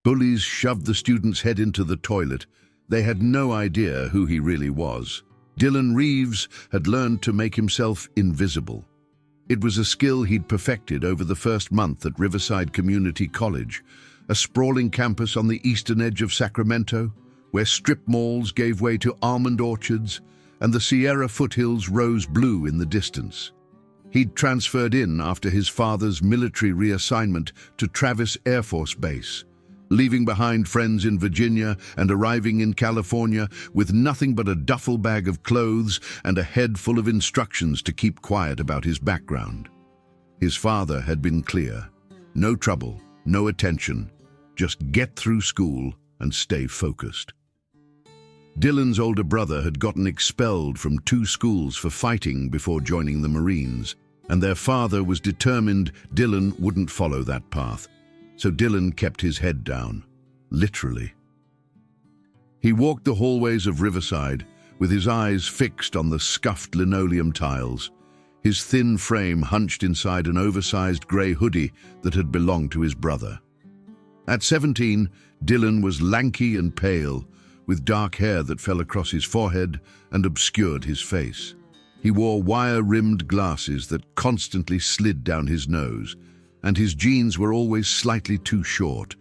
Bullies shoved the student's head into the toilet. They had no idea who he really was. Dylan Reeves had learned to make himself invisible. It was a skill he'd perfected over the first month at Riverside Community College, a sprawling campus on the eastern edge of Sacramento, where strip malls gave way to almond orchards and the Sierra foothills rose blue in the distance. He'd transferred in after his father's military reassignment to Travis Air Force Base, leaving behind friends in Virginia and arriving in California with nothing but a duffel bag of clothes and a head full of instructions to keep quiet about his background. His father had been clear. No trouble, no attention, just get through school and stay focused. Dylan's older brother had gotten expelled from 2 schools for fighting before joining the Marines, and their father was determined Dylan wouldn't follow that path. So Dylan kept his head down, literally. He walked the hallways of Riverside with his eyes fixed on the scuffed linoleum tiles, his thin frame hunched inside an oversized grey hoodie that had belonged to his brother. At 17, Dylan was lanky and pale, with dark hair that fell across his forehead and obscured his face. He wore wire-rimmed glasses that constantly slid down his nose, and his jeans were always slightly too short,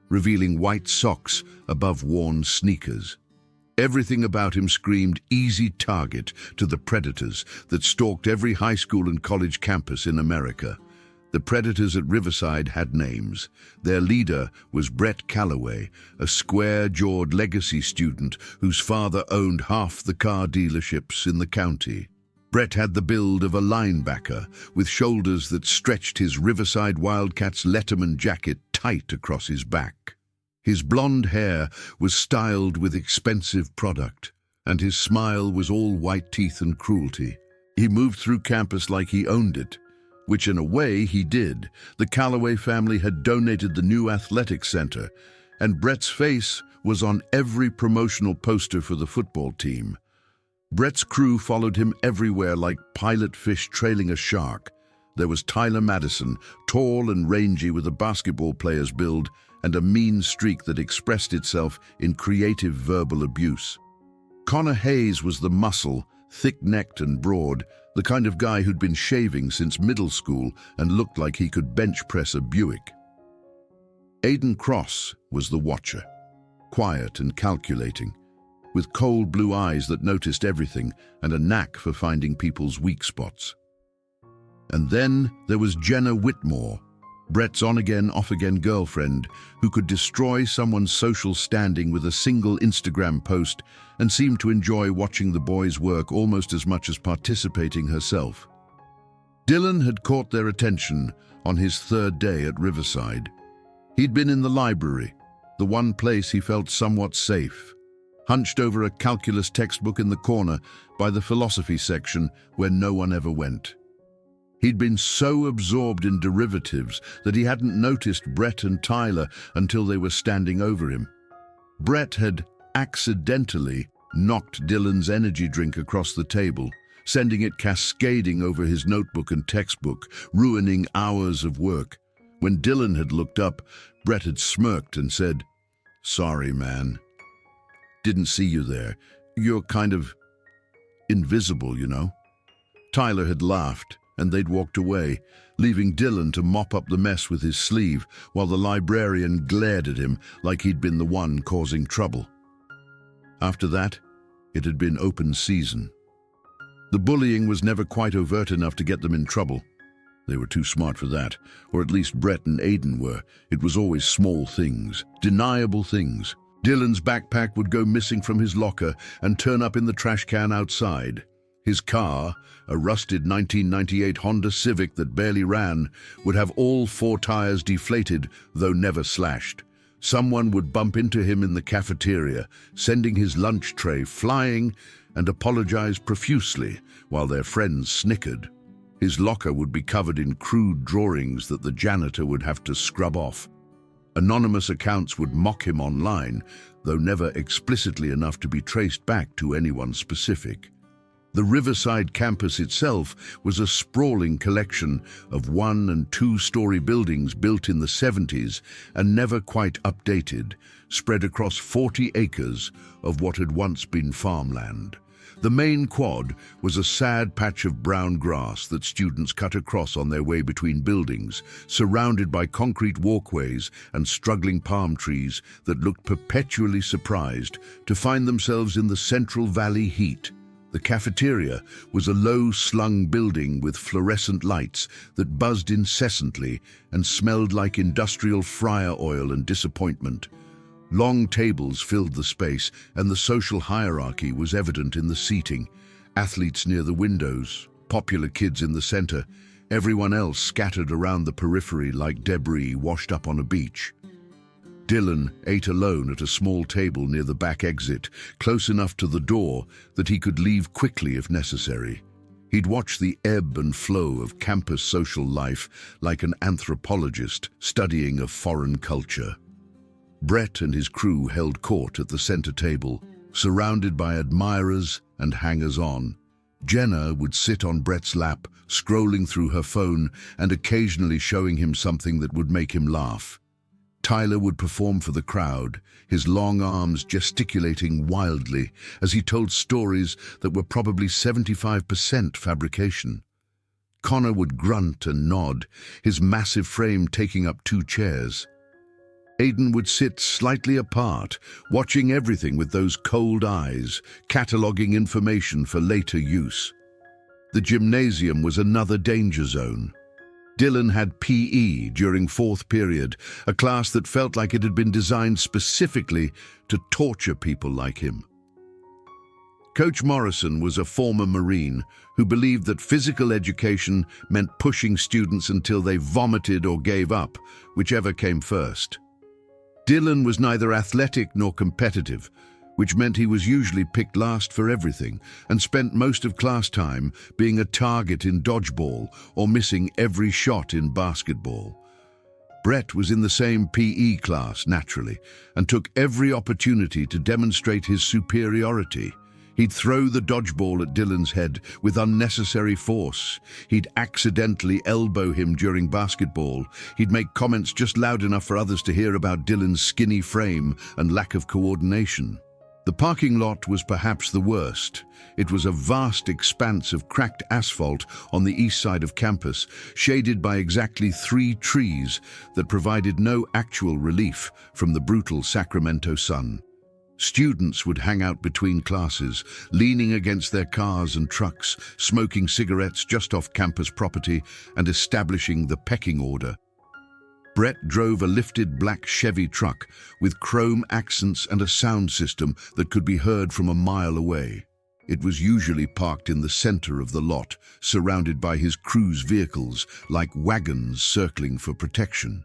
revealing white socks above worn sneakers. Everything about him screamed easy target to the predators that stalked every high school and college campus in America. The predators at Riverside had names. Their leader was Brett Calloway, a square-jawed legacy student whose father owned half the car dealerships in the county. Brett had the build of a linebacker, with shoulders that stretched his Riverside Wildcats Letterman jacket tight across his back. His blonde hair was styled with expensive product, and his smile was all white teeth and cruelty. He moved through campus like he owned it, which in a way he did. The Calloway family had donated the new athletic center, and Brett's face was on every promotional poster for the football team. Brett's crew followed him everywhere like pilot fish trailing a shark. There was Tyler Madison, tall and rangy with a basketball player's build and a mean streak that expressed itself in creative verbal abuse. Connor Hayes was the muscle, thick-necked and broad, the kind of guy who'd been shaving since middle school and looked like he could bench press a Buick. Aiden Cross was the watcher, quiet and calculating, with cold blue eyes that noticed everything and a knack for finding people's weak spots. And then there was Jenna Whitmore, Brett's on-again, off-again girlfriend, who could destroy someone's social standing with a single Instagram post and seemed to enjoy watching the boys work almost as much as participating herself. Dylan had caught their attention on his 3rd day at Riverside. He'd been in the library, the one place he felt somewhat safe, hunched over a calculus textbook in the corner by the philosophy section where no one ever went. He'd been so absorbed in derivatives that he hadn't noticed Brett and Tyler until they were standing over him. Brett had accidentally knocked Dylan's energy drink across the table, sending it cascading over his notebook and textbook, ruining hours of work. When Dylan had looked up, Brett had smirked and said, "Sorry, man. Didn't see you there. You're kind of invisible, you know." Tyler had laughed, and they'd walked away, leaving Dylan to mop up the mess with his sleeve while the librarian glared at him like he'd been the one causing trouble. After that, it had been open season. The bullying was never quite overt enough to get them in trouble. They were too smart for that, or at least Brett and Aiden were. It was always small things, deniable things. Dylan's backpack would go missing from his locker and turn up in the trash can outside. His car, a rusted 1998 Honda Civic that barely ran, would have all 4 tires deflated, though never slashed. Someone would bump into him in the cafeteria, sending his lunch tray flying, and apologize profusely while their friends snickered. His locker would be covered in crude drawings that the janitor would have to scrub off. Anonymous accounts would mock him online, though never explicitly enough to be traced back to anyone specific. The Riverside campus itself was a sprawling collection of 1- and 2-story buildings built in the 70s and never quite updated, spread across 40 acres of what had once been farmland. The main quad was a sad patch of brown grass that students cut across on their way between buildings, surrounded by concrete walkways and struggling palm trees that looked perpetually surprised to find themselves in the Central Valley heat. The cafeteria was a low-slung building with fluorescent lights that buzzed incessantly and smelled like industrial fryer oil and disappointment. Long tables filled the space, and the social hierarchy was evident in the seating. Athletes near the windows, popular kids in the center, everyone else scattered around the periphery like debris washed up on a beach. Dylan ate alone at a small table near the back exit, close enough to the door that he could leave quickly if necessary. He'd watch the ebb and flow of campus social life like an anthropologist studying a foreign culture. Brett and his crew held court at the center table, surrounded by admirers and hangers-on. Jenna would sit on Brett's lap, scrolling through her phone and occasionally showing him something that would make him laugh. Tyler would perform for the crowd, his long arms gesticulating wildly as he told stories that were probably 75% fabrication. Connor would grunt and nod, his massive frame taking up 2 chairs. Aiden would sit slightly apart, watching everything with those cold eyes, cataloging information for later use. The gymnasium was another danger zone. Dylan had PE during 4th period, a class that felt like it had been designed specifically to torture people like him. Coach Morrison was a former Marine who believed that physical education meant pushing students until they vomited or gave up, whichever came first. Dylan was neither athletic nor competitive, which meant he was usually picked last for everything and spent most of class time being a target in dodgeball or missing every shot in basketball. Brett was in the same PE class, naturally, and took every opportunity to demonstrate his superiority. He'd throw the dodgeball at Dylan's head with unnecessary force. He'd accidentally elbow him during basketball. He'd make comments just loud enough for others to hear about Dylan's skinny frame and lack of coordination. The parking lot was perhaps the worst. It was a vast expanse of cracked asphalt on the east side of campus, shaded by exactly 3 trees that provided no actual relief from the brutal Sacramento sun. Students would hang out between classes, leaning against their cars and trucks, smoking cigarettes just off campus property and establishing the pecking order. Brett drove a lifted black Chevy truck with chrome accents and a sound system that could be heard from a mile away. It was usually parked in the center of the lot, surrounded by his crew's vehicles, like wagons circling for protection.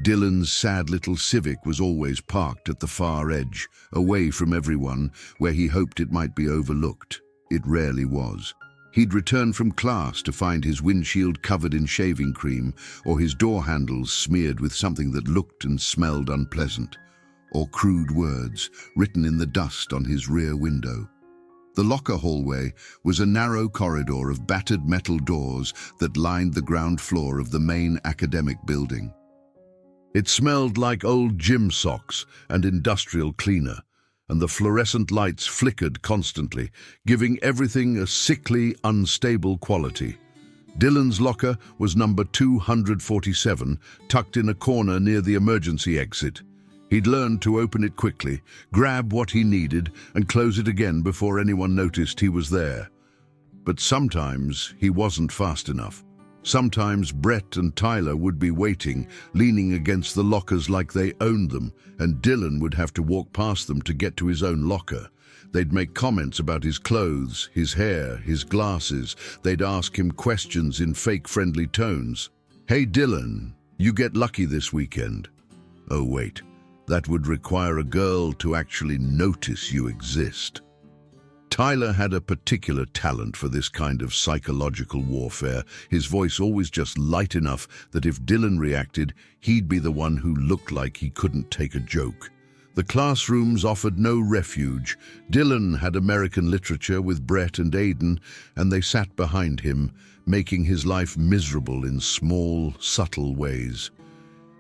Dylan's sad little Civic was always parked at the far edge, away from everyone, where he hoped it might be overlooked. It rarely was. He'd return from class to find his windshield covered in shaving cream, or his door handles smeared with something that looked and smelled unpleasant, or crude words written in the dust on his rear window. The locker hallway was a narrow corridor of battered metal doors that lined the ground floor of the main academic building. It smelled like old gym socks and industrial cleaner, and the fluorescent lights flickered constantly, giving everything a sickly, unstable quality. Dylan's locker was number 247, tucked in a corner near the emergency exit. He'd learned to open it quickly, grab what he needed, and close it again before anyone noticed he was there. But sometimes he wasn't fast enough. Sometimes Brett and Tyler would be waiting, leaning against the lockers like they owned them, and Dylan would have to walk past them to get to his own locker. They'd make comments about his clothes, his hair, his glasses. They'd ask him questions in fake friendly tones. "Hey Dylan, you get lucky this weekend." Oh wait, that would require a girl to actually notice you exist. Tyler had a particular talent for this kind of psychological warfare, his voice always just light enough that if Dylan reacted, he'd be the one who looked like he couldn't take a joke. The classrooms offered no refuge. Dylan had American literature with Brett and Aidan, and they sat behind him, making his life miserable in small, subtle ways.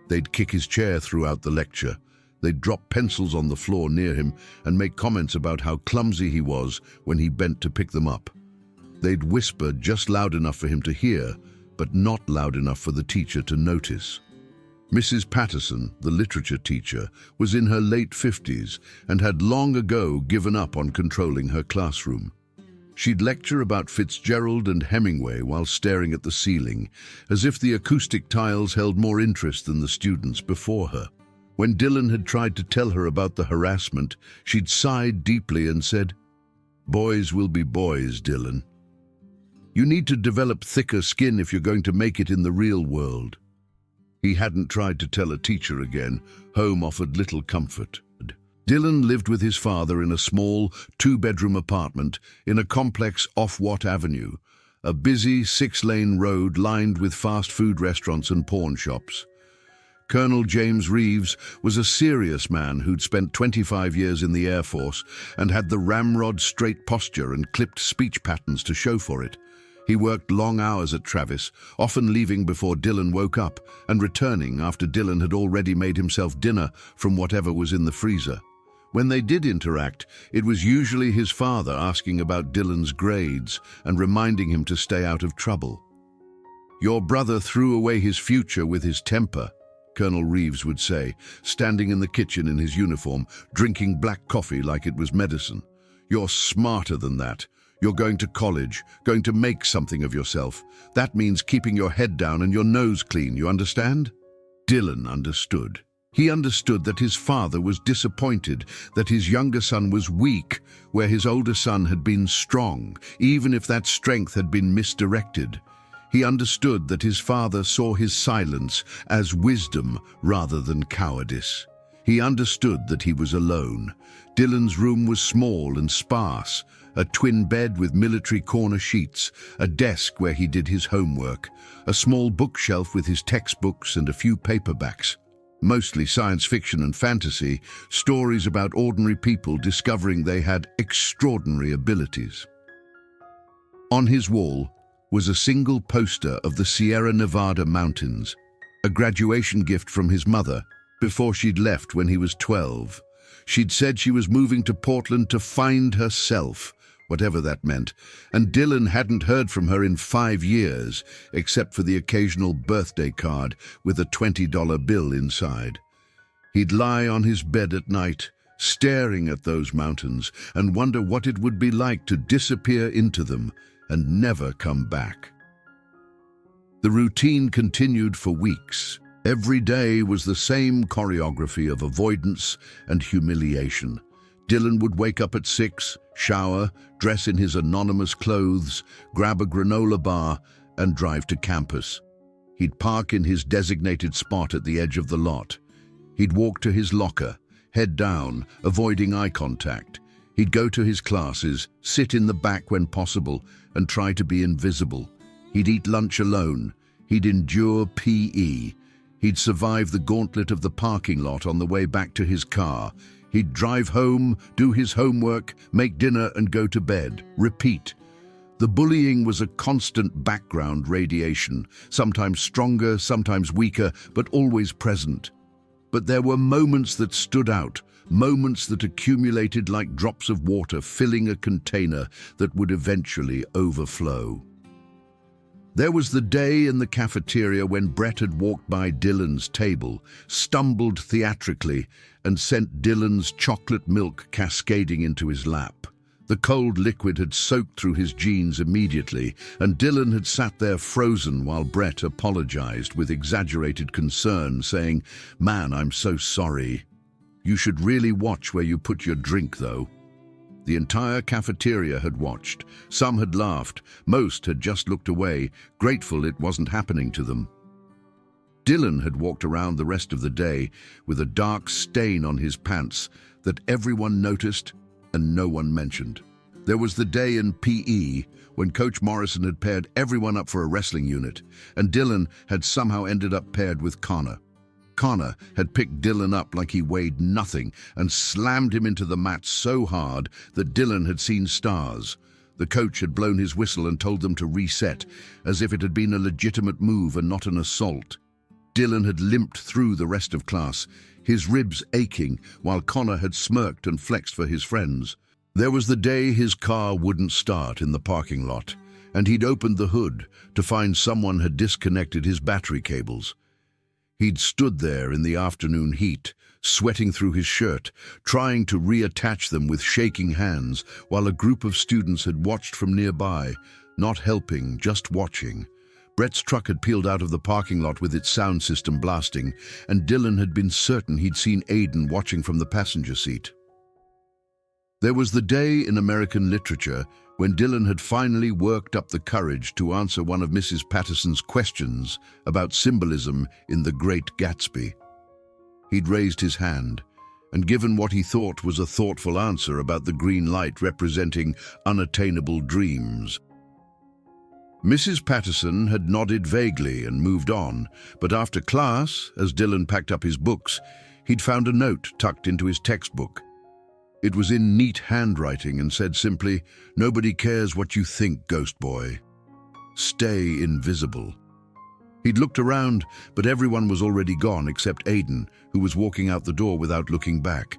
They'd kick his chair throughout the lecture. They'd drop pencils on the floor near him and make comments about how clumsy he was when he bent to pick them up. They'd whisper just loud enough for him to hear, but not loud enough for the teacher to notice. Mrs. Patterson, the literature teacher, was in her late 50s and had long ago given up on controlling her classroom. She'd lecture about Fitzgerald and Hemingway while staring at the ceiling, as if the acoustic tiles held more interest than the students before her. When Dylan had tried to tell her about the harassment, she'd sighed deeply and said, "Boys will be boys, Dylan. You need to develop thicker skin if you're going to make it in the real world." He hadn't tried to tell a teacher again. Home offered little comfort. Dylan lived with his father in a small, two-bedroom apartment in a complex off Watt Avenue, a busy 6-lane road lined with fast food restaurants and pawn shops. Colonel James Reeves was a serious man who'd spent 25 years in the Air Force and had the ramrod straight posture and clipped speech patterns to show for it. He worked long hours at Travis, often leaving before Dylan woke up and returning after Dylan had already made himself dinner from whatever was in the freezer. When they did interact, it was usually his father asking about Dylan's grades and reminding him to stay out of trouble. "Your brother threw away his future with his temper," Colonel Reeves would say, standing in the kitchen in his uniform, drinking black coffee like it was medicine. "You're smarter than that. You're going to college, going to make something of yourself. That means keeping your head down and your nose clean, you understand?" Dylan understood. He understood that his father was disappointed that his younger son was weak, where his older son had been strong, even if that strength had been misdirected. He understood that his father saw his silence as wisdom rather than cowardice. He understood that he was alone. Dylan's room was small and sparse, a twin bed with military corner sheets, a desk where he did his homework, a small bookshelf with his textbooks and a few paperbacks. Mostly science fiction and fantasy, stories about ordinary people discovering they had extraordinary abilities. On his wall was a single poster of the Sierra Nevada mountains, a graduation gift from his mother before she'd left when he was 12. She'd said she was moving to Portland to find herself, whatever that meant, and Dylan hadn't heard from her in 5 years, except for the occasional birthday card with a $20 bill inside. He'd lie on his bed at night, staring at those mountains, and wonder what it would be like to disappear into them and never come back. The routine continued for weeks. Every day was the same choreography of avoidance and humiliation. Dylan would wake up at 6, shower, dress in his anonymous clothes, grab a granola bar, and drive to campus. He'd park in his designated spot at the edge of the lot. He'd walk to his locker, head down, avoiding eye contact. He'd go to his classes, sit in the back when possible, and try to be invisible. He'd eat lunch alone. He'd endure PE. He'd survive the gauntlet of the parking lot on the way back to his car. He'd drive home, do his homework, make dinner and go to bed. Repeat. The bullying was a constant background radiation, sometimes stronger, sometimes weaker, but always present. But there were moments that stood out, moments that accumulated like drops of water filling a container that would eventually overflow. There was the day in the cafeteria when Brett had walked by Dylan's table, stumbled theatrically, and sent Dylan's chocolate milk cascading into his lap. The cold liquid had soaked through his jeans immediately, and Dylan had sat there frozen while Brett apologized with exaggerated concern, saying, "Man, I'm so sorry. You should really watch where you put your drink, though." The entire cafeteria had watched. Some had laughed. Most had just looked away, grateful it wasn't happening to them. Dylan had walked around the rest of the day with a dark stain on his pants that everyone noticed and no one mentioned. There was the day in PE when Coach Morrison had paired everyone up for a wrestling unit, and Dylan had somehow ended up paired with Connor. Connor had picked Dylan up like he weighed nothing and slammed him into the mat so hard that Dylan had seen stars. The coach had blown his whistle and told them to reset, as if it had been a legitimate move and not an assault. Dylan had limped through the rest of class, his ribs aching, while Connor had smirked and flexed for his friends. There was the day his car wouldn't start in the parking lot, and he'd opened the hood to find someone had disconnected his battery cables. He'd stood there in the afternoon heat, sweating through his shirt, trying to reattach them with shaking hands, while a group of students had watched from nearby, not helping, just watching. Brett's truck had peeled out of the parking lot with its sound system blasting, and Dylan had been certain he'd seen Aiden watching from the passenger seat. There was the day in American literature when Dylan had finally worked up the courage to answer one of Mrs. Patterson's questions about symbolism in The Great Gatsby. He'd raised his hand and given what he thought was a thoughtful answer about the green light representing unattainable dreams. Mrs. Patterson had nodded vaguely and moved on, but after class, as Dylan packed up his books, he'd found a note tucked into his textbook. It was in neat handwriting and said simply, "Nobody cares what you think, ghost boy. Stay invisible." He'd looked around, but everyone was already gone except Aiden, who was walking out the door without looking back.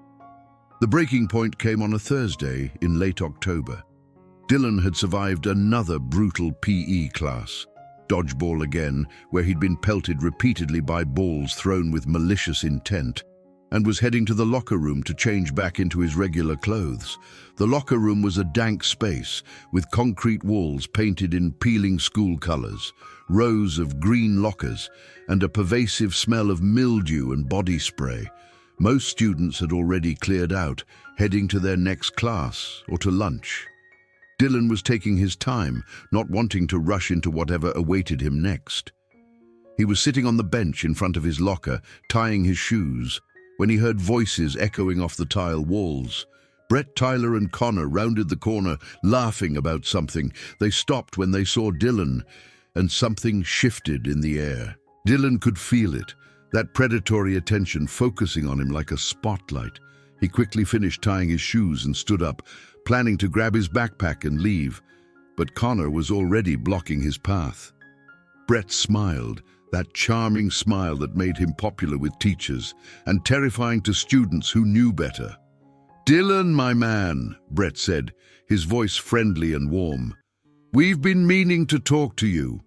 The breaking point came on a Thursday in late October. Dylan had survived another brutal PE class, dodgeball again, where he'd been pelted repeatedly by balls thrown with malicious intent, and was heading to the locker room to change back into his regular clothes. The locker room was a dank space with concrete walls painted in peeling school colors, rows of green lockers, and a pervasive smell of mildew and body spray. Most students had already cleared out, heading to their next class or to lunch. Dylan was taking his time, not wanting to rush into whatever awaited him next. He was sitting on the bench in front of his locker, tying his shoes, when he heard voices echoing off the tile walls. Brett, Tyler, and Connor rounded the corner, laughing about something. They stopped when they saw Dylan, and something shifted in the air. Dylan could feel it, that predatory attention focusing on him like a spotlight. He quickly finished tying his shoes and stood up, planning to grab his backpack and leave, but Connor was already blocking his path. Brett smiled, that charming smile that made him popular with teachers and terrifying to students who knew better. "Dylan, my man," Brett said, his voice friendly and warm. "We've been meaning to talk to you.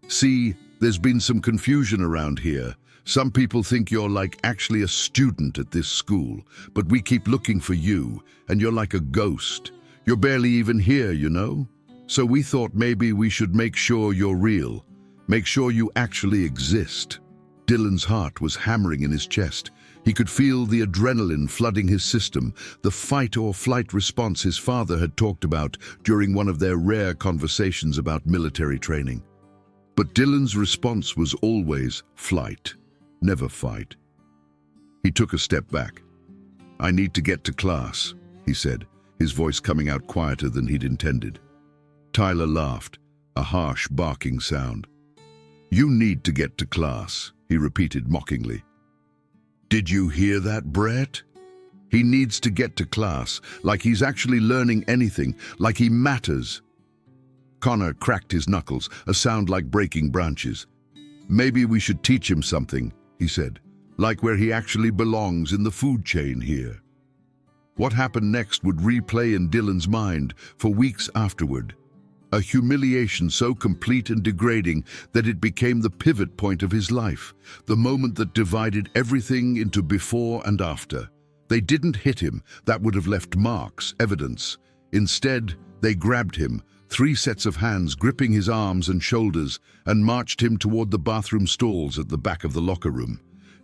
See, there's been some confusion around here. Some people think you're like actually a student at this school, but we keep looking for you, and you're like a ghost. You're barely even here, you know? So we thought maybe we should make sure you're real. Make sure you actually exist." Dylan's heart was hammering in his chest. He could feel the adrenaline flooding his system, the fight-or-flight response his father had talked about during one of their rare conversations about military training. But Dylan's response was always flight, never fight. He took a step back. "I need to get to class," he said, his voice coming out quieter than he'd intended. Tyler laughed, a harsh, barking sound. "You need to get to class," he repeated mockingly. "Did you hear that, Brett? He needs to get to class, like he's actually learning anything, like he matters." Connor cracked his knuckles, a sound like breaking branches. "Maybe we should teach him something," he said, "like where he actually belongs in the food chain here." What happened next would replay in Dylan's mind for weeks afterward. A humiliation so complete and degrading that it became the pivot point of his life, the moment that divided everything into before and after. They didn't hit him, that would have left marks, evidence. Instead, they grabbed him, 3 sets of hands gripping his arms and shoulders, and marched him toward the bathroom stalls at the back of the locker room.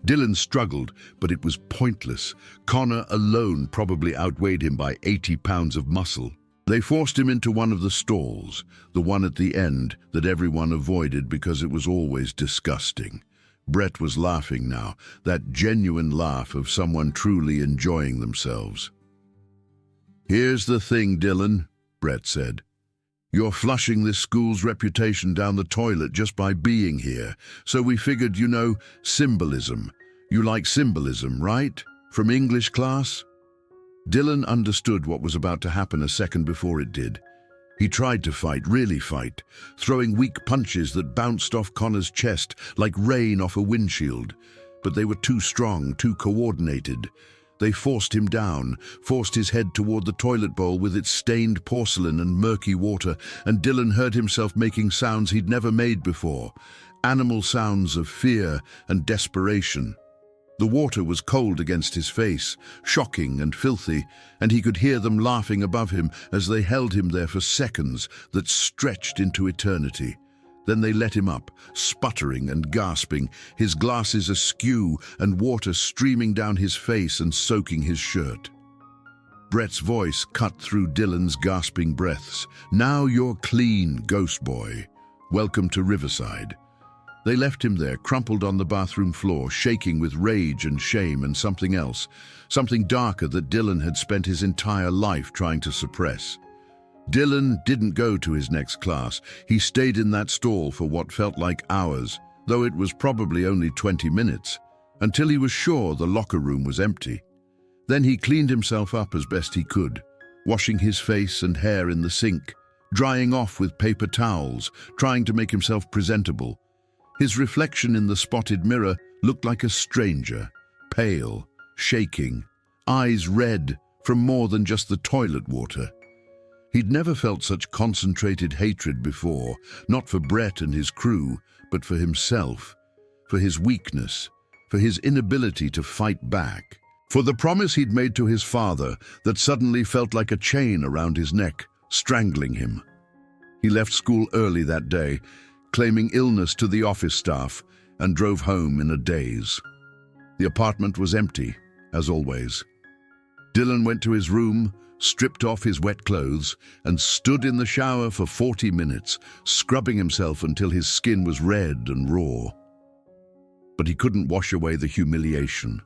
Dylan struggled, but it was pointless. Connor alone probably outweighed him by 80 pounds of muscle. They forced him into one of the stalls, the one at the end that everyone avoided because it was always disgusting. Brett was laughing now, that genuine laugh of someone truly enjoying themselves. "Here's the thing, Dylan," Brett said. "You're flushing this school's reputation down the toilet just by being here, so we figured, symbolism. You like symbolism, right? From English class? Dylan understood what was about to happen a second before it did. He tried to fight, really fight, throwing weak punches that bounced off Connor's chest like rain off a windshield. But they were too strong, too coordinated. They forced him down, forced his head toward the toilet bowl with its stained porcelain and murky water, and Dylan heard himself making sounds he'd never made before, animal sounds of fear and desperation. The water was cold against his face, shocking and filthy, and he could hear them laughing above him as they held him there for seconds that stretched into eternity. Then they let him up, sputtering and gasping, his glasses askew and water streaming down his face and soaking his shirt. Brett's voice cut through Dylan's gasping breaths. "Now you're clean, ghost boy. Welcome to Riverside." They left him there, crumpled on the bathroom floor, shaking with rage and shame and something else, something darker that Dylan had spent his entire life trying to suppress. Dylan didn't go to his next class. He stayed in that stall for what felt like hours, though it was probably only 20 minutes, until he was sure the locker room was empty. Then he cleaned himself up as best he could, washing his face and hair in the sink, drying off with paper towels, trying to make himself presentable. His reflection in the spotted mirror looked like a stranger, pale, shaking, eyes red from more than just the toilet water. He'd never felt such concentrated hatred before, not for Brett and his crew, but for himself, for his weakness, for his inability to fight back, for the promise he'd made to his father that suddenly felt like a chain around his neck, strangling him. He left school early that day, claiming illness to the office staff, and drove home in a daze. The apartment was empty, as always. Dylan went to his room, stripped off his wet clothes, and stood in the shower for 40 minutes, scrubbing himself until his skin was red and raw. But he couldn't wash away the humiliation,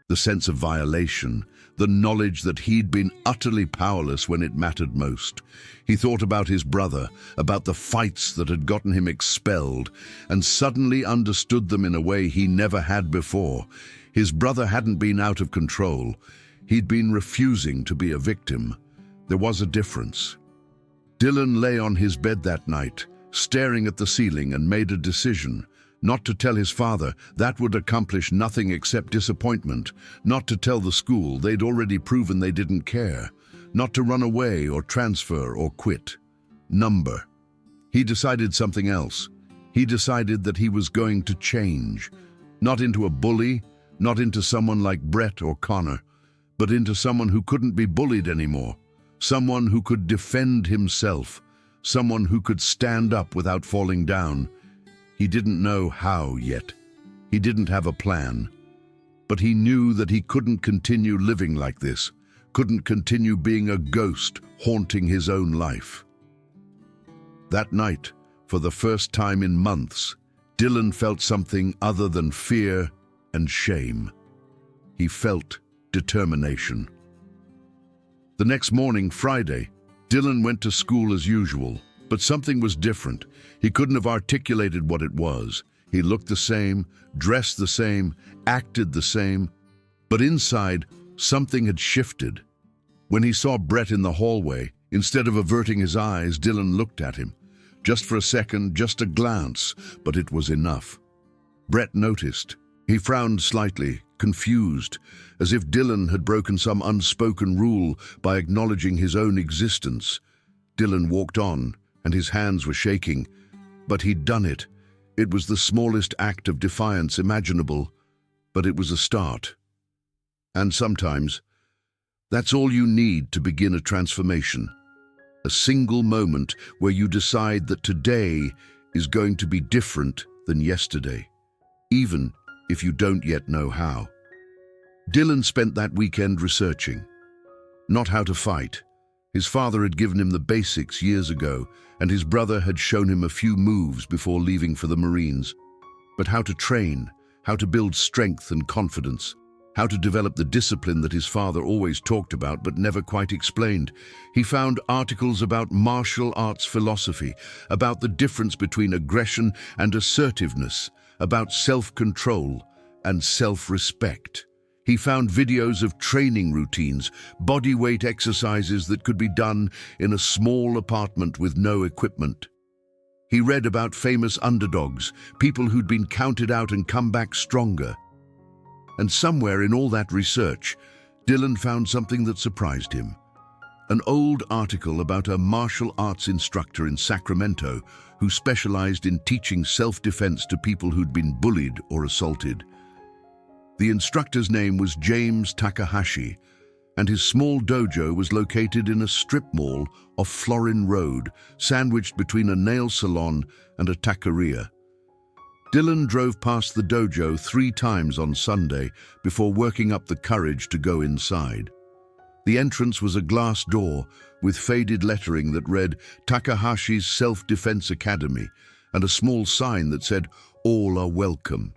the sense of violation, the knowledge that he'd been utterly powerless when it mattered most. He thought about his brother, about the fights that had gotten him expelled, and suddenly understood them in a way he never had before. His brother hadn't been out of control. He'd been refusing to be a victim. There was a difference. Dylan lay on his bed that night, staring at the ceiling, and made a decision. Not to tell his father, that would accomplish nothing except disappointment. Not to tell the school, they'd already proven they didn't care. Not to run away or transfer or quit. Number. He decided something else. He decided that he was going to change. Not into a bully, not into someone like Brett or Connor, but into someone who couldn't be bullied anymore. Someone who could defend himself. Someone who could stand up without falling down. He didn't know how yet. He didn't have a plan. But he knew that he couldn't continue living like this, couldn't continue being a ghost haunting his own life. That night, for the first time in months, Dylan felt something other than fear and shame. He felt determination. The next morning, Friday, Dylan went to school as usual. But something was different. He couldn't have articulated what it was. He looked the same, dressed the same, acted the same. But inside, something had shifted. When he saw Brett in the hallway, instead of averting his eyes, Dylan looked at him. Just for a second, just a glance, but it was enough. Brett noticed. He frowned slightly, confused, as if Dylan had broken some unspoken rule by acknowledging his own existence. Dylan walked on, and his hands were shaking, but he'd done it. It was the smallest act of defiance imaginable, but it was a start. And sometimes, that's all you need to begin a transformation. A single moment where you decide that today is going to be different than yesterday, even if you don't yet know how. Dylan spent that weekend researching. Not how to fight. His father had given him the basics years ago, and his brother had shown him a few moves before leaving for the Marines. But how to train, how to build strength and confidence, how to develop the discipline that his father always talked about but never quite explained. He found articles about martial arts philosophy, about the difference between aggression and assertiveness, about self-control, and self-respect. He found videos of training routines, body weight exercises that could be done in a small apartment with no equipment. He read about famous underdogs, people who'd been counted out and come back stronger. And somewhere in all that research, Dylan found something that surprised him. An old article about a martial arts instructor in Sacramento who specialized in teaching self-defense to people who'd been bullied or assaulted. The instructor's name was James Takahashi, and his small dojo was located in a strip mall off Florin Road, sandwiched between a nail salon and a taqueria. Dylan drove past the dojo 3 times on Sunday before working up the courage to go inside. The entrance was a glass door with faded lettering that read Takahashi's Self-Defense Academy and a small sign that said, "All are welcome."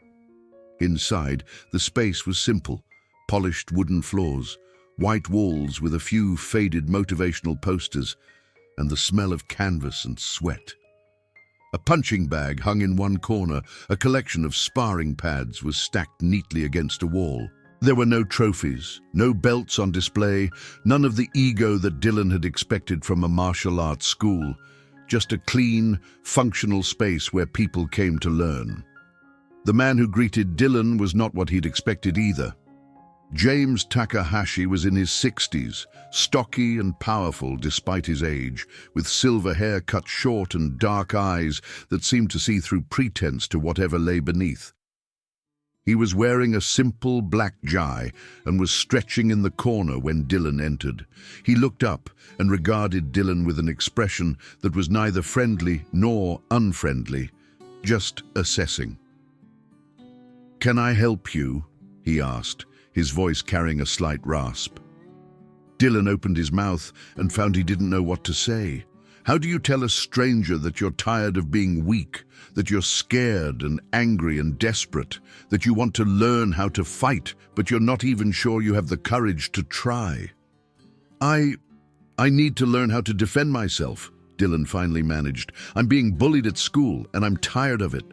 Inside, the space was simple: polished wooden floors, white walls with a few faded motivational posters, and the smell of canvas and sweat. A punching bag hung in one corner. A collection of sparring pads was stacked neatly against a wall. There were no trophies, no belts on display, none of the ego that Dylan had expected from a martial arts school. Just a clean, functional space where people came to learn. The man who greeted Dylan was not what he'd expected either. James Takahashi was in his 60s, stocky and powerful despite his age, with silver hair cut short and dark eyes that seemed to see through pretense to whatever lay beneath. He was wearing a simple black jai and was stretching in the corner when Dylan entered. He looked up and regarded Dylan with an expression that was neither friendly nor unfriendly, just assessing. "Can I help you?" he asked, his voice carrying a slight rasp. Dylan opened his mouth and found he didn't know what to say. How do you tell a stranger that you're tired of being weak, that you're scared and angry and desperate, that you want to learn how to fight, but you're not even sure you have the courage to try? I need to learn how to defend myself," Dylan finally managed. "I'm being bullied at school, and I'm tired of it."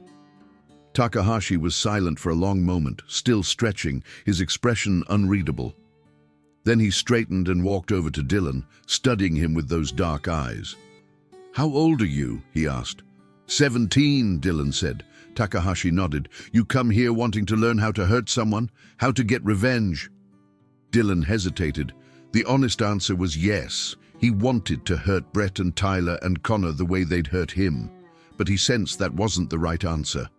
Takahashi was silent for a long moment, still stretching, his expression unreadable. Then he straightened and walked over to Dylan, studying him with those dark eyes. "How old are you?" he asked. 17, Dylan said. Takahashi nodded. "You come here wanting to learn how to hurt someone, how to get revenge?" Dylan hesitated. The honest answer was yes. He wanted to hurt Brett and Tyler and Connor the way they'd hurt him, but he sensed that wasn't the right answer.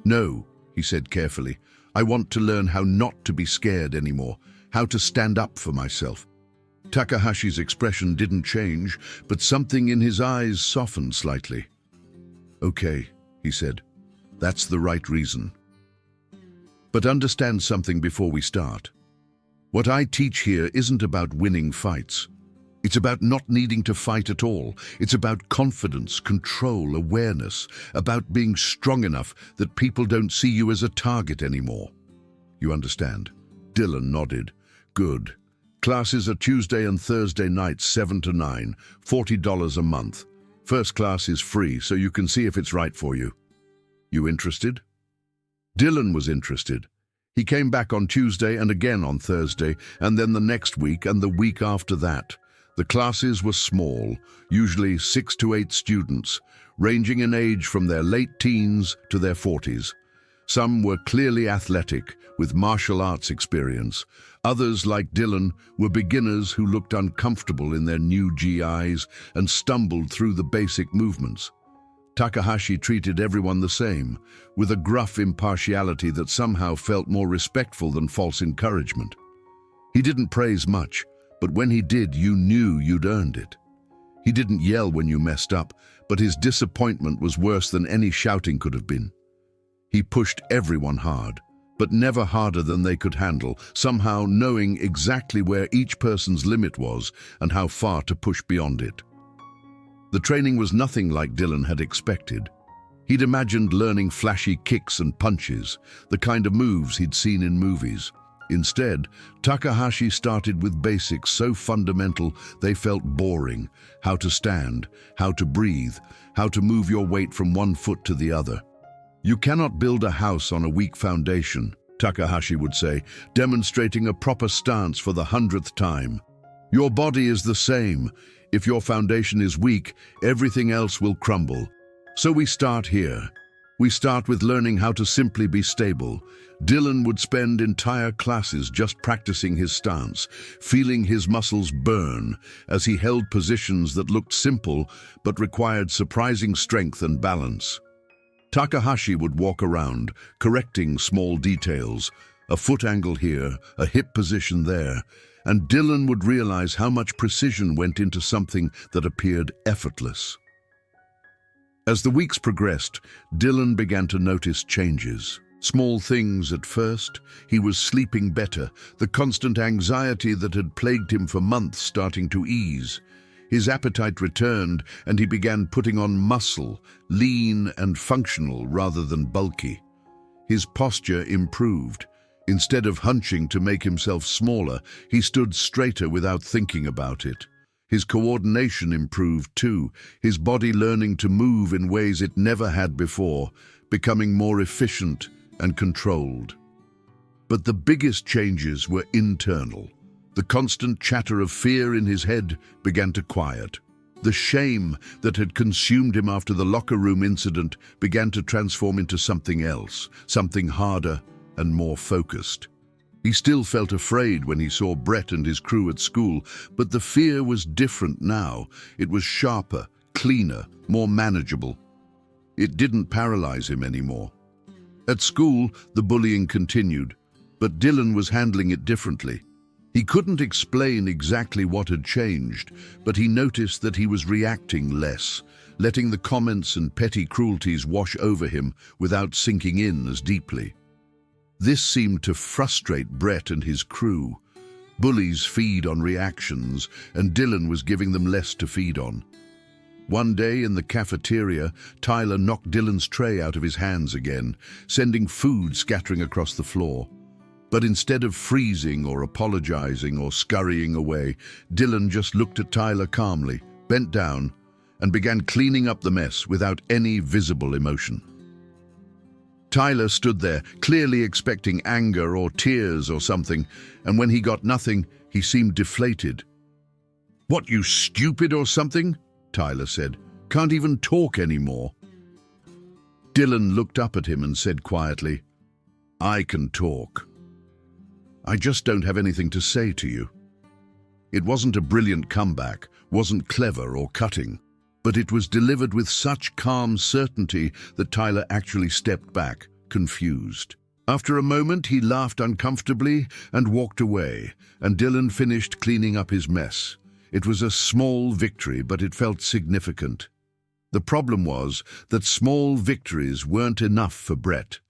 "No," he said carefully. "I want to learn how not to be scared anymore, how to stand up for myself." Takahashi's expression didn't change, but something in his eyes softened slightly. "Okay," he said. "That's the right reason. But understand something before we start. What I teach here isn't about winning fights. It's about not needing to fight at all. It's about confidence, control, awareness, about being strong enough that people don't see you as a target anymore. You understand?" Dylan nodded. "Good. Classes are Tuesday and Thursday nights, 7 to 9, $40 a month. First class is free, so you can see if it's right for you. You interested?" Dylan was interested. He came back on Tuesday and again on Thursday, and then the next week and the week after that. The classes were small, usually 6 to 8 students, ranging in age from their late teens to their 40s. Some were clearly athletic, with martial arts experience. Others, like Dylan, were beginners who looked uncomfortable in their new GIs and stumbled through the basic movements. Takahashi treated everyone the same, with a gruff impartiality that somehow felt more respectful than false encouragement. He didn't praise much, but when he did, you knew you'd earned it. He didn't yell when you messed up, but his disappointment was worse than any shouting could have been. He pushed everyone hard, but never harder than they could handle, somehow knowing exactly where each person's limit was and how far to push beyond it. The training was nothing like Dylan had expected. He'd imagined learning flashy kicks and punches, the kind of moves he'd seen in movies. Instead, Takahashi started with basics so fundamental they felt boring: how to stand, how to breathe, how to move your weight from one foot to the other. "You cannot build a house on a weak foundation," Takahashi would say, demonstrating a proper stance for the 100th time. Your body is the same. If your foundation is weak, everything else will crumble. So we start here. We start with learning how to simply be stable. Dylan would spend entire classes just practicing his stance, feeling his muscles burn as he held positions that looked simple but required surprising strength and balance. Takahashi would walk around, correcting small details, a foot angle here, a hip position there, and Dylan would realize how much precision went into something that appeared effortless. As the weeks progressed, Dylan began to notice changes. Small things at first. He was sleeping better, the constant anxiety that had plagued him for months starting to ease. His appetite returned, and he began putting on muscle, lean and functional rather than bulky. His posture improved. Instead of hunching to make himself smaller, he stood straighter without thinking about it. His coordination improved too, his body learning to move in ways it never had before, becoming more efficient and controlled. But the biggest changes were internal. The constant chatter of fear in his head began to quiet. The shame that had consumed him after the locker room incident began to transform into something else, something harder and more focused. He still felt afraid when he saw Brett and his crew at school, but the fear was different now. It was sharper, cleaner, more manageable. It didn't paralyze him anymore. At school, the bullying continued, but Dylan was handling it differently. He couldn't explain exactly what had changed, but he noticed that he was reacting less, letting the comments and petty cruelties wash over him without sinking in as deeply. This seemed to frustrate Brett and his crew. Bullies feed on reactions, and Dylan was giving them less to feed on. One day in the cafeteria, Tyler knocked Dylan's tray out of his hands again, sending food scattering across the floor. But instead of freezing or apologizing or scurrying away, Dylan just looked at Tyler calmly, bent down, and began cleaning up the mess without any visible emotion. Tyler stood there, clearly expecting anger or tears or something, and when he got nothing, he seemed deflated. "What, you stupid or something?" Tyler said. "Can't even talk anymore." Dylan looked up at him and said quietly, "I can talk. I just don't have anything to say to you." It wasn't a brilliant comeback, wasn't clever or cutting, but it was delivered with such calm certainty that Tyler actually stepped back, confused. After a moment, he laughed uncomfortably and walked away, and Dylan finished cleaning up his mess. It was a small victory, but it felt significant. The problem was that small victories weren't enough for Brett.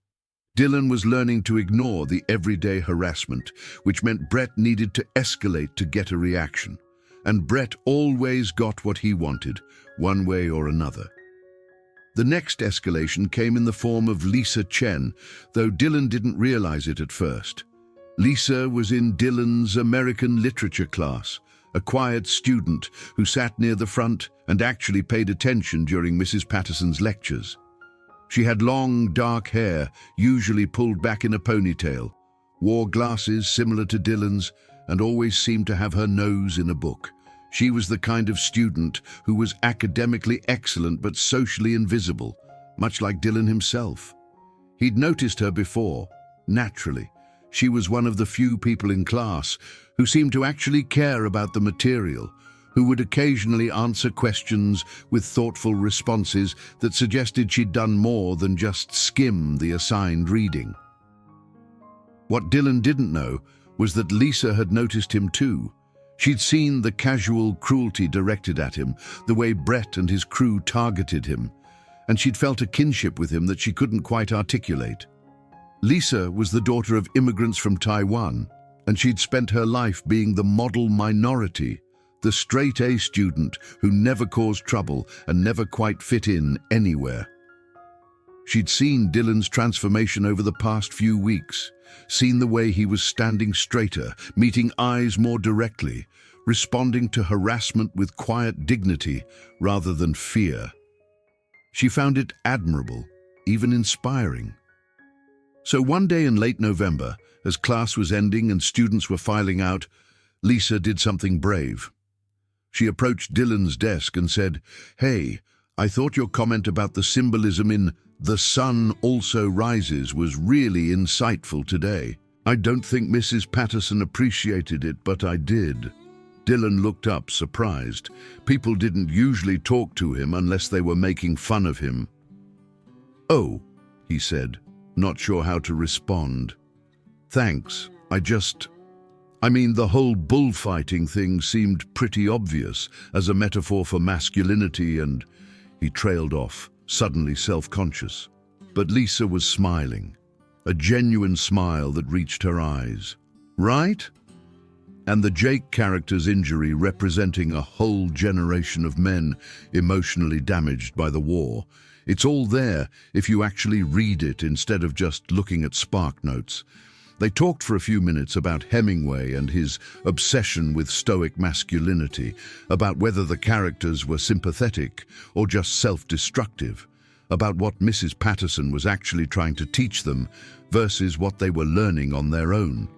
Dylan was learning to ignore the everyday harassment, which meant Brett needed to escalate to get a reaction. And Brett always got what he wanted, one way or another. The next escalation came in the form of Lisa Chen, though Dylan didn't realize it at first. Lisa was in Dylan's American literature class, a quiet student who sat near the front and actually paid attention during Mrs. Patterson's lectures. She had long, dark hair, usually pulled back in a ponytail, wore glasses similar to Dylan's, and always seemed to have her nose in a book. She was the kind of student who was academically excellent but socially invisible, much like Dylan himself. He'd noticed her before, naturally. She was one of the few people in class who seemed to actually care about the material, who would occasionally answer questions with thoughtful responses that suggested she'd done more than just skim the assigned reading. What Dylan didn't know was that Lisa had noticed him too. She'd seen the casual cruelty directed at him, the way Brett and his crew targeted him, and she'd felt a kinship with him that she couldn't quite articulate. Lisa was the daughter of immigrants from Taiwan, and she'd spent her life being the model minority, the straight-A student who never caused trouble and never quite fit in anywhere. She'd seen Dylan's transformation over the past few weeks, seen the way he was standing straighter, meeting eyes more directly, responding to harassment with quiet dignity rather than fear. She found it admirable, even inspiring. So one day in late November, as class was ending and students were filing out, Lisa did something brave. She approached Dylan's desk and said, "Hey, I thought your comment about the symbolism in 'the sun also rises' was really insightful today. I don't think Mrs. Patterson appreciated it, but I did." Dylan looked up, surprised. People didn't usually talk to him unless they were making fun of him. "Oh," he said, not sure how to respond. "Thanks, the whole bullfighting thing seemed pretty obvious as a metaphor for masculinity," and he trailed off, suddenly self-conscious. But Lisa was smiling, a genuine smile that reached her eyes. "Right?" And the Jake character's injury, representing a whole generation of men emotionally damaged by the war. It's all there if you actually read it instead of just looking at spark notes. They talked for a few minutes about Hemingway and his obsession with stoic masculinity, about whether the characters were sympathetic or just self-destructive, about what Mrs. Patterson was actually trying to teach them versus what they were learning on their own.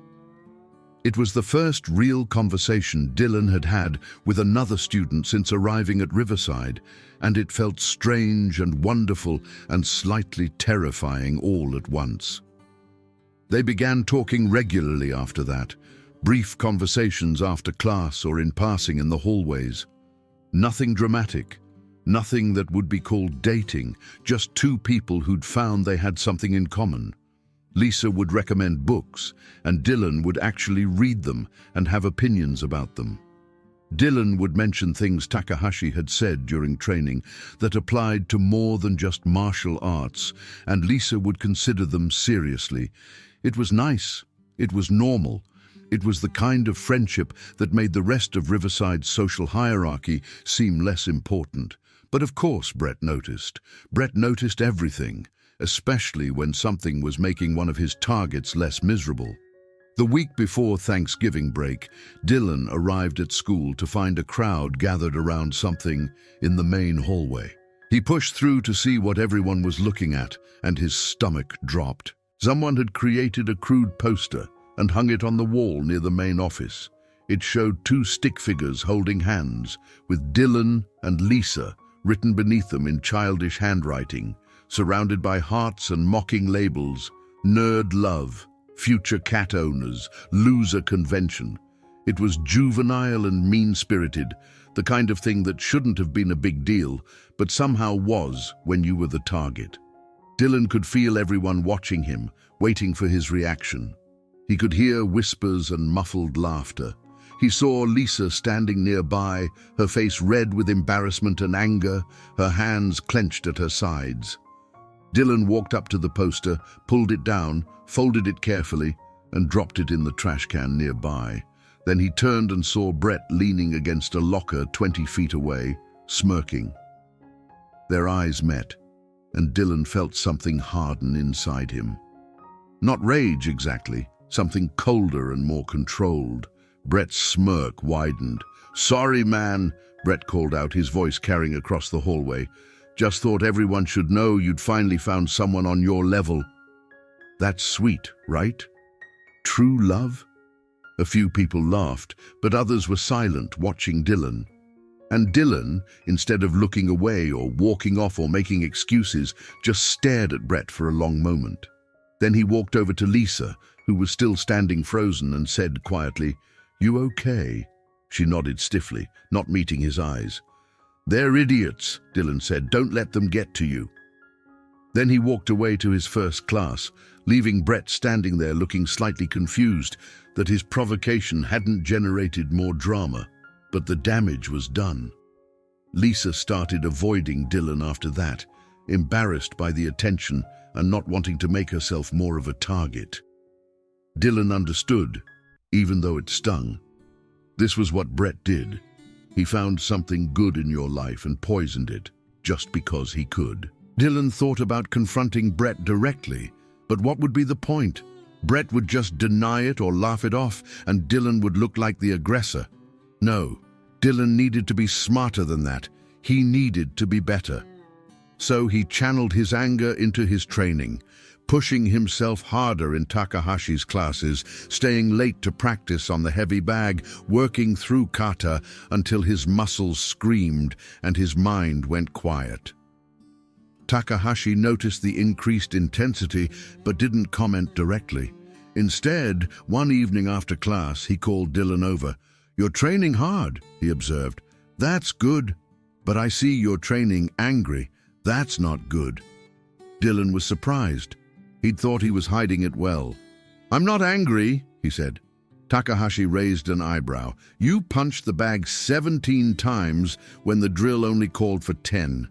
It was the first real conversation Dylan had had with another student since arriving at Riverside, and it felt strange and wonderful and slightly terrifying all at once. They began talking regularly after that, brief conversations after class or in passing in the hallways. Nothing dramatic, nothing that would be called dating, just two people who'd found they had something in common. Lisa would recommend books, and Dylan would actually read them and have opinions about them. Dylan would mention things Takahashi had said during training that applied to more than just martial arts, and Lisa would consider them seriously. It was nice. It was normal. It was the kind of friendship that made the rest of Riverside's social hierarchy seem less important. But of course, Brett noticed. Brett noticed everything, especially when something was making one of his targets less miserable. The week before Thanksgiving break, Dylan arrived at school to find a crowd gathered around something in the main hallway. He pushed through to see what everyone was looking at, and his stomach dropped. Someone had created a crude poster and hung it on the wall near the main office. It showed two stick figures holding hands, with Dylan and Lisa written beneath them in childish handwriting, surrounded by hearts and mocking labels: nerd love, future cat owners, loser convention. It was juvenile and mean-spirited, the kind of thing that shouldn't have been a big deal, but somehow was when you were the target. Dylan could feel everyone watching him, waiting for his reaction. He could hear whispers and muffled laughter. He saw Lisa standing nearby, her face red with embarrassment and anger, her hands clenched at her sides. Dylan walked up to the poster, pulled it down, folded it carefully, and dropped it in the trash can nearby. Then he turned and saw Brett leaning against a locker 20 feet away, smirking. Their eyes met, and Dylan felt something harden inside him. Not rage exactly, something colder and more controlled. Brett's smirk widened. "Sorry, man," Brett called out, his voice carrying across the hallway. "Just thought everyone should know you'd finally found someone on your level." "That's sweet, right? True love?" A few people laughed, but others were silent, watching Dylan. And Dylan, instead of looking away or walking off or making excuses, just stared at Brett for a long moment. Then he walked over to Lisa, who was still standing frozen, and said quietly, "You okay?" She nodded stiffly, not meeting his eyes. "They're idiots," Dylan said. "Don't let them get to you." Then he walked away to his first class, leaving Brett standing there looking slightly confused that his provocation hadn't generated more drama. But the damage was done. Lisa started avoiding Dylan after that, embarrassed by the attention and not wanting to make herself more of a target. Dylan understood, even though it stung. This was what Brett did. He found something good in your life and poisoned it, just because he could. Dylan thought about confronting Brett directly, but what would be the point? Brett would just deny it or laugh it off, and Dylan would look like the aggressor. No, Dylan needed to be smarter than that. He needed to be better. So he channeled his anger into his training, pushing himself harder in Takahashi's classes, staying late to practice on the heavy bag, working through kata until his muscles screamed and his mind went quiet. Takahashi noticed the increased intensity but didn't comment directly. Instead, one evening after class, he called Dylan over. "You're training hard," he observed. "That's good, but I see you're training angry. That's not good." Dylan was surprised. He'd thought he was hiding it well. "I'm not angry," he said. Takahashi raised an eyebrow. "You punched the bag 17 times when the drill only called for 10.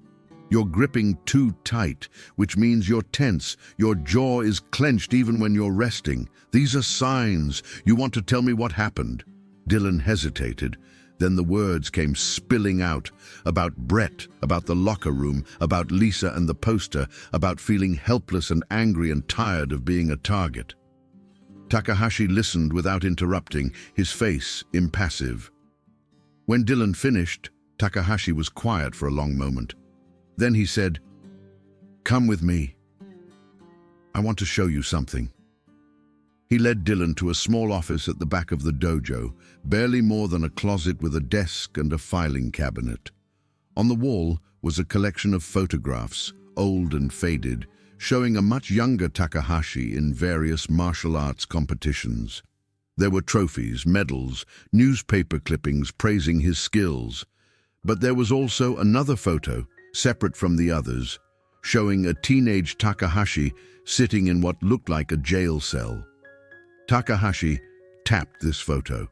You're gripping too tight, which means you're tense. Your jaw is clenched even when you're resting. These are signs. You want to tell me what happened?" Dylan hesitated. Then the words came spilling out, about Brett, about the locker room, about Lisa and the poster, about feeling helpless and angry and tired of being a target. Takahashi listened without interrupting, his face impassive. When Dylan finished, Takahashi was quiet for a long moment. Then he said, "Come with me. I want to show you something." He led Dylan to a small office at the back of the dojo, barely more than a closet with a desk and a filing cabinet. On the wall was a collection of photographs, old and faded, showing a much younger Takahashi in various martial arts competitions. There were trophies, medals, newspaper clippings praising his skills. But there was also another photo, separate from the others, showing a teenage Takahashi sitting in what looked like a jail cell. Takahashi tapped this photo.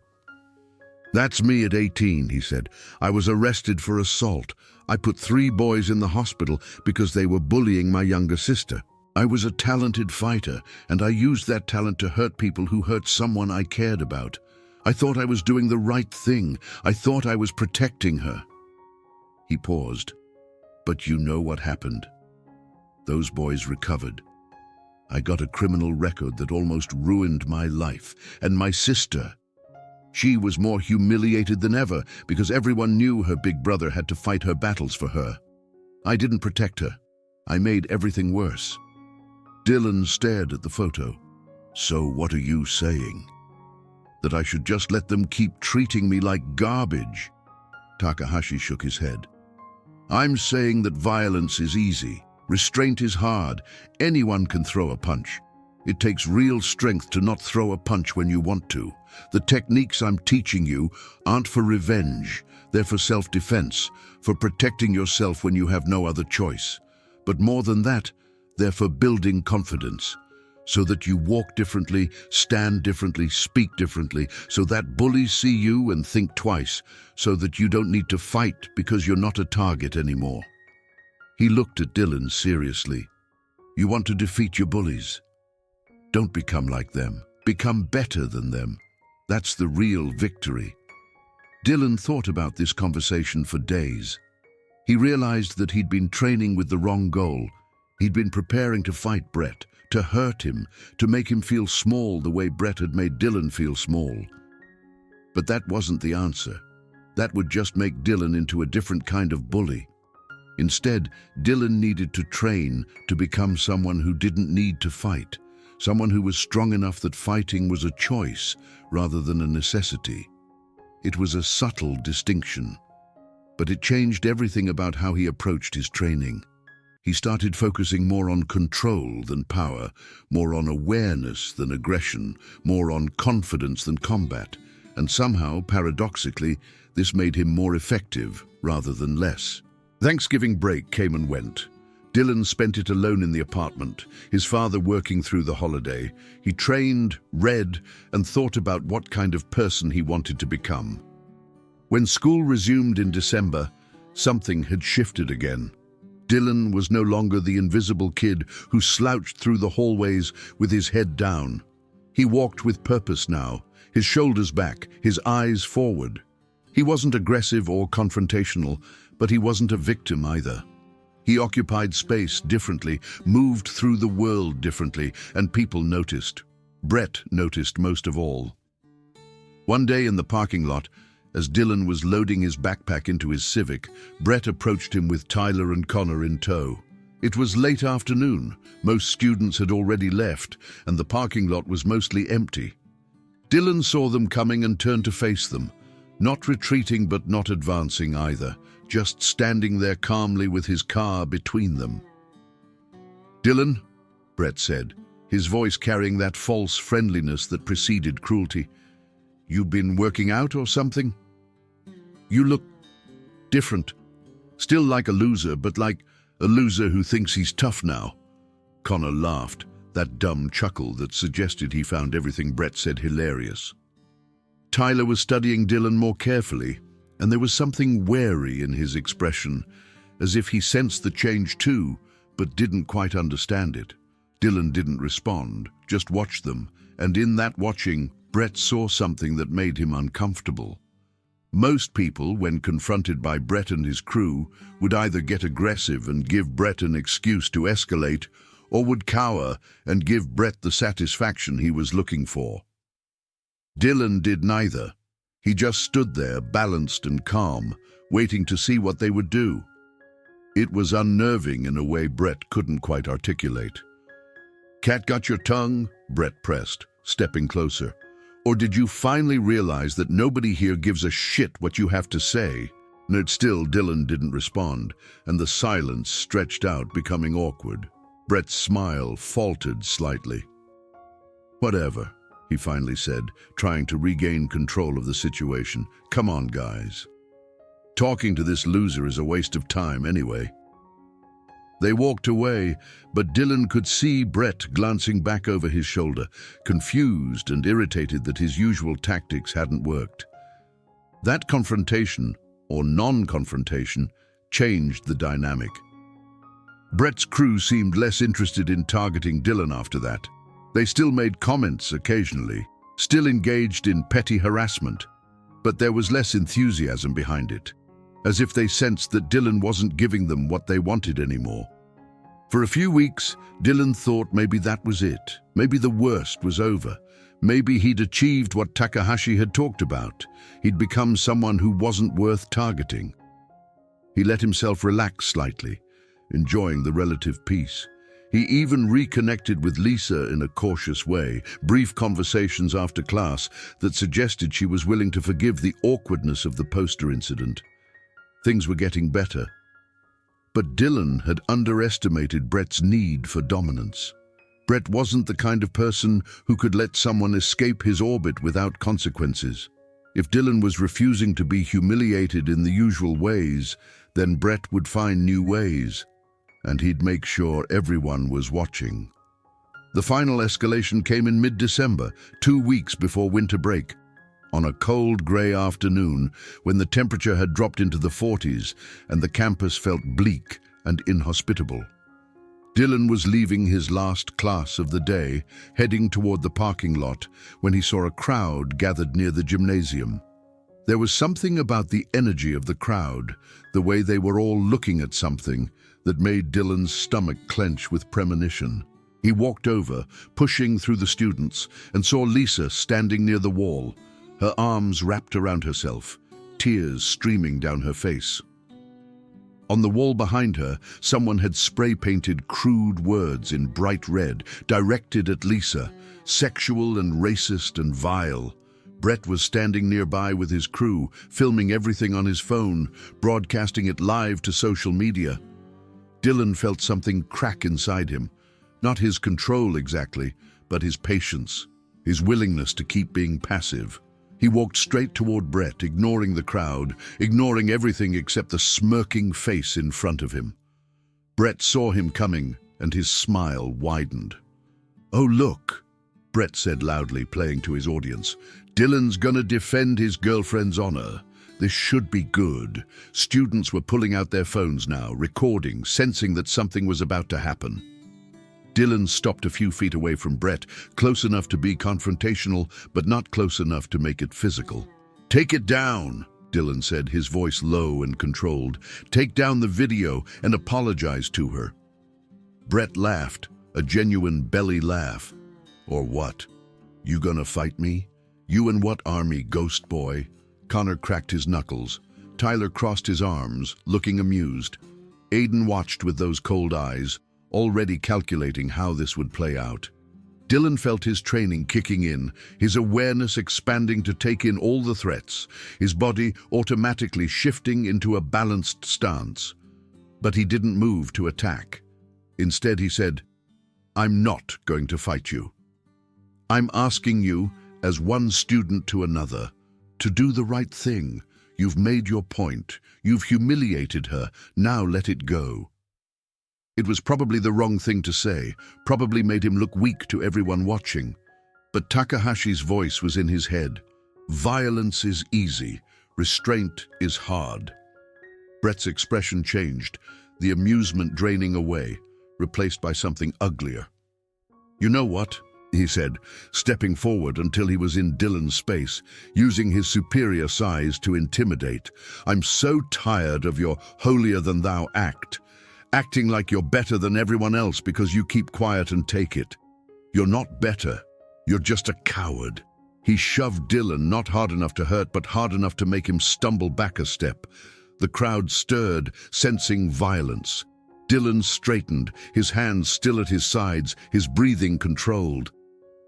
"That's me at 18, he said. "I was arrested for assault. I put 3 boys in the hospital because they were bullying my younger sister. I was a talented fighter, and I used that talent to hurt people who hurt someone I cared about. I thought I was doing the right thing. I thought I was protecting her." He paused. "But you know what happened. Those boys recovered. I got a criminal record that almost ruined my life. And my sister, she was more humiliated than ever because everyone knew her big brother had to fight her battles for her. I didn't protect her. I made everything worse." Dylan stared at the photo. "So what are you saying? That I should just let them keep treating me like garbage?" Takahashi shook his head. "I'm saying that violence is easy. Restraint is hard. Anyone can throw a punch. It takes real strength to not throw a punch when you want to. The techniques I'm teaching you aren't for revenge. They're for self-defense, for protecting yourself when you have no other choice. But more than that, they're for building confidence, so that you walk differently, stand differently, speak differently, so that bullies see you and think twice, so that you don't need to fight because you're not a target anymore." He looked at Dylan seriously. "You want to defeat your bullies? Don't become like them. Become better than them. That's the real victory." Dylan thought about this conversation for days. He realized that he'd been training with the wrong goal. He'd been preparing to fight Brett, to hurt him, to make him feel small the way Brett had made Dylan feel small. But that wasn't the answer. That would just make Dylan into a different kind of bully. Instead, Dylan needed to train to become someone who didn't need to fight, someone who was strong enough that fighting was a choice rather than a necessity. It was a subtle distinction, but it changed everything about how he approached his training. He started focusing more on control than power, more on awareness than aggression, more on confidence than combat, and somehow, paradoxically, this made him more effective rather than less. Thanksgiving break came and went. Dylan spent it alone in the apartment, his father working through the holiday. He trained, read, and thought about what kind of person he wanted to become. When school resumed in December, something had shifted again. Dylan was no longer the invisible kid who slouched through the hallways with his head down. He walked with purpose now, his shoulders back, his eyes forward. He wasn't aggressive or confrontational, but he wasn't a victim either. He occupied space differently, moved through the world differently, and people noticed. Brett noticed most of all. One day in the parking lot, as Dylan was loading his backpack into his Civic, Brett approached him with Tyler and Connor in tow. It was late afternoon. Most students had already left, and the parking lot was mostly empty. Dylan saw them coming and turned to face them, not retreating but not advancing either, just standing there calmly with his car between them. "Dylan," Brett said, his voice carrying that false friendliness that preceded cruelty, "you been working out or something? You look different. Still like a loser, but like a loser who thinks he's tough now." Connor laughed, that dumb chuckle that suggested he found everything Brett said hilarious. Tyler was studying Dylan more carefully, and there was something wary in his expression, as if he sensed the change too, but didn't quite understand it. Dylan didn't respond, just watched them, and in that watching, Brett saw something that made him uncomfortable. Most people, when confronted by Brett and his crew, would either get aggressive and give Brett an excuse to escalate, or would cower and give Brett the satisfaction he was looking for. Dylan did neither. He just stood there, balanced and calm, waiting to see what they would do. It was unnerving in a way Brett couldn't quite articulate. "Cat got your tongue?" Brett pressed, stepping closer. "Or did you finally realize that nobody here gives a shit what you have to say?" Still, Dylan didn't respond, and the silence stretched out, becoming awkward. Brett's smile faltered slightly. "Whatever," he finally said, trying to regain control of the situation. "Come on, guys. Talking to this loser is a waste of time anyway." They walked away, but Dylan could see Brett glancing back over his shoulder, confused and irritated that his usual tactics hadn't worked. That confrontation, or non-confrontation, changed the dynamic. Brett's crew seemed less interested in targeting Dylan after that. They still made comments occasionally, still engaged in petty harassment, but there was less enthusiasm behind it, as if they sensed that Dylan wasn't giving them what they wanted anymore. For a few weeks, Dylan thought maybe that was it. Maybe the worst was over. Maybe he'd achieved what Takahashi had talked about. He'd become someone who wasn't worth targeting. He let himself relax slightly, enjoying the relative peace. He even reconnected with Lisa in a cautious way, brief conversations after class that suggested she was willing to forgive the awkwardness of the poster incident. Things were getting better. But Dylan had underestimated Brett's need for dominance. Brett wasn't the kind of person who could let someone escape his orbit without consequences. If Dylan was refusing to be humiliated in the usual ways, then Brett would find new ways, and he'd make sure everyone was watching. The final escalation came in mid-December, 2 weeks before winter break. On a cold, grey afternoon, when the temperature had dropped into the 40s and the campus felt bleak and inhospitable. Dylan was leaving his last class of the day, heading toward the parking lot, when he saw a crowd gathered near the gymnasium. There was something about the energy of the crowd, the way they were all looking at something, that made Dylan's stomach clench with premonition. He walked over, pushing through the students, and saw Lisa standing near the wall, her arms wrapped around herself, tears streaming down her face. On the wall behind her, someone had spray-painted crude words in bright red, directed at Lisa, sexual and racist and vile. Brett was standing nearby with his crew, filming everything on his phone, broadcasting it live to social media. Dylan felt something crack inside him. Not his control exactly, but his patience, his willingness to keep being passive. He walked straight toward Brett, ignoring the crowd, ignoring everything except the smirking face in front of him. Brett saw him coming, and his smile widened. "Oh, look," Brett said loudly, playing to his audience. "Dylan's gonna defend his girlfriend's honor. This should be good." Students were pulling out their phones now, recording, sensing that something was about to happen. Dylan stopped a few feet away from Brett, close enough to be confrontational, but not close enough to make it physical. "Take it down," Dylan said, his voice low and controlled. "Take down the video and apologize to her." Brett laughed, a genuine belly laugh. "Or what? You gonna fight me? You and what army, ghost boy?" Connor cracked his knuckles. Tyler crossed his arms, looking amused. Aiden watched with those cold eyes, already calculating how this would play out. Dylan felt his training kicking in, his awareness expanding to take in all the threats, his body automatically shifting into a balanced stance. But he didn't move to attack. Instead, he said, "I'm not going to fight you. I'm asking you, as one student to another, to do the right thing. You've made your point. You've humiliated her. Now let it go." It was probably the wrong thing to say, probably made him look weak to everyone watching. But Takahashi's voice was in his head. Violence is easy. Restraint is hard. Brett's expression changed, the amusement draining away, replaced by something uglier. "You know what?" he said, stepping forward until he was in Dylan's space, using his superior size to intimidate. "I'm so tired of your holier-than-thou act. Acting like you're better than everyone else because you keep quiet and take it. You're not better. You're just a coward." He shoved Dylan, not hard enough to hurt, but hard enough to make him stumble back a step. The crowd stirred, sensing violence. Dylan straightened, his hands still at his sides, his breathing controlled.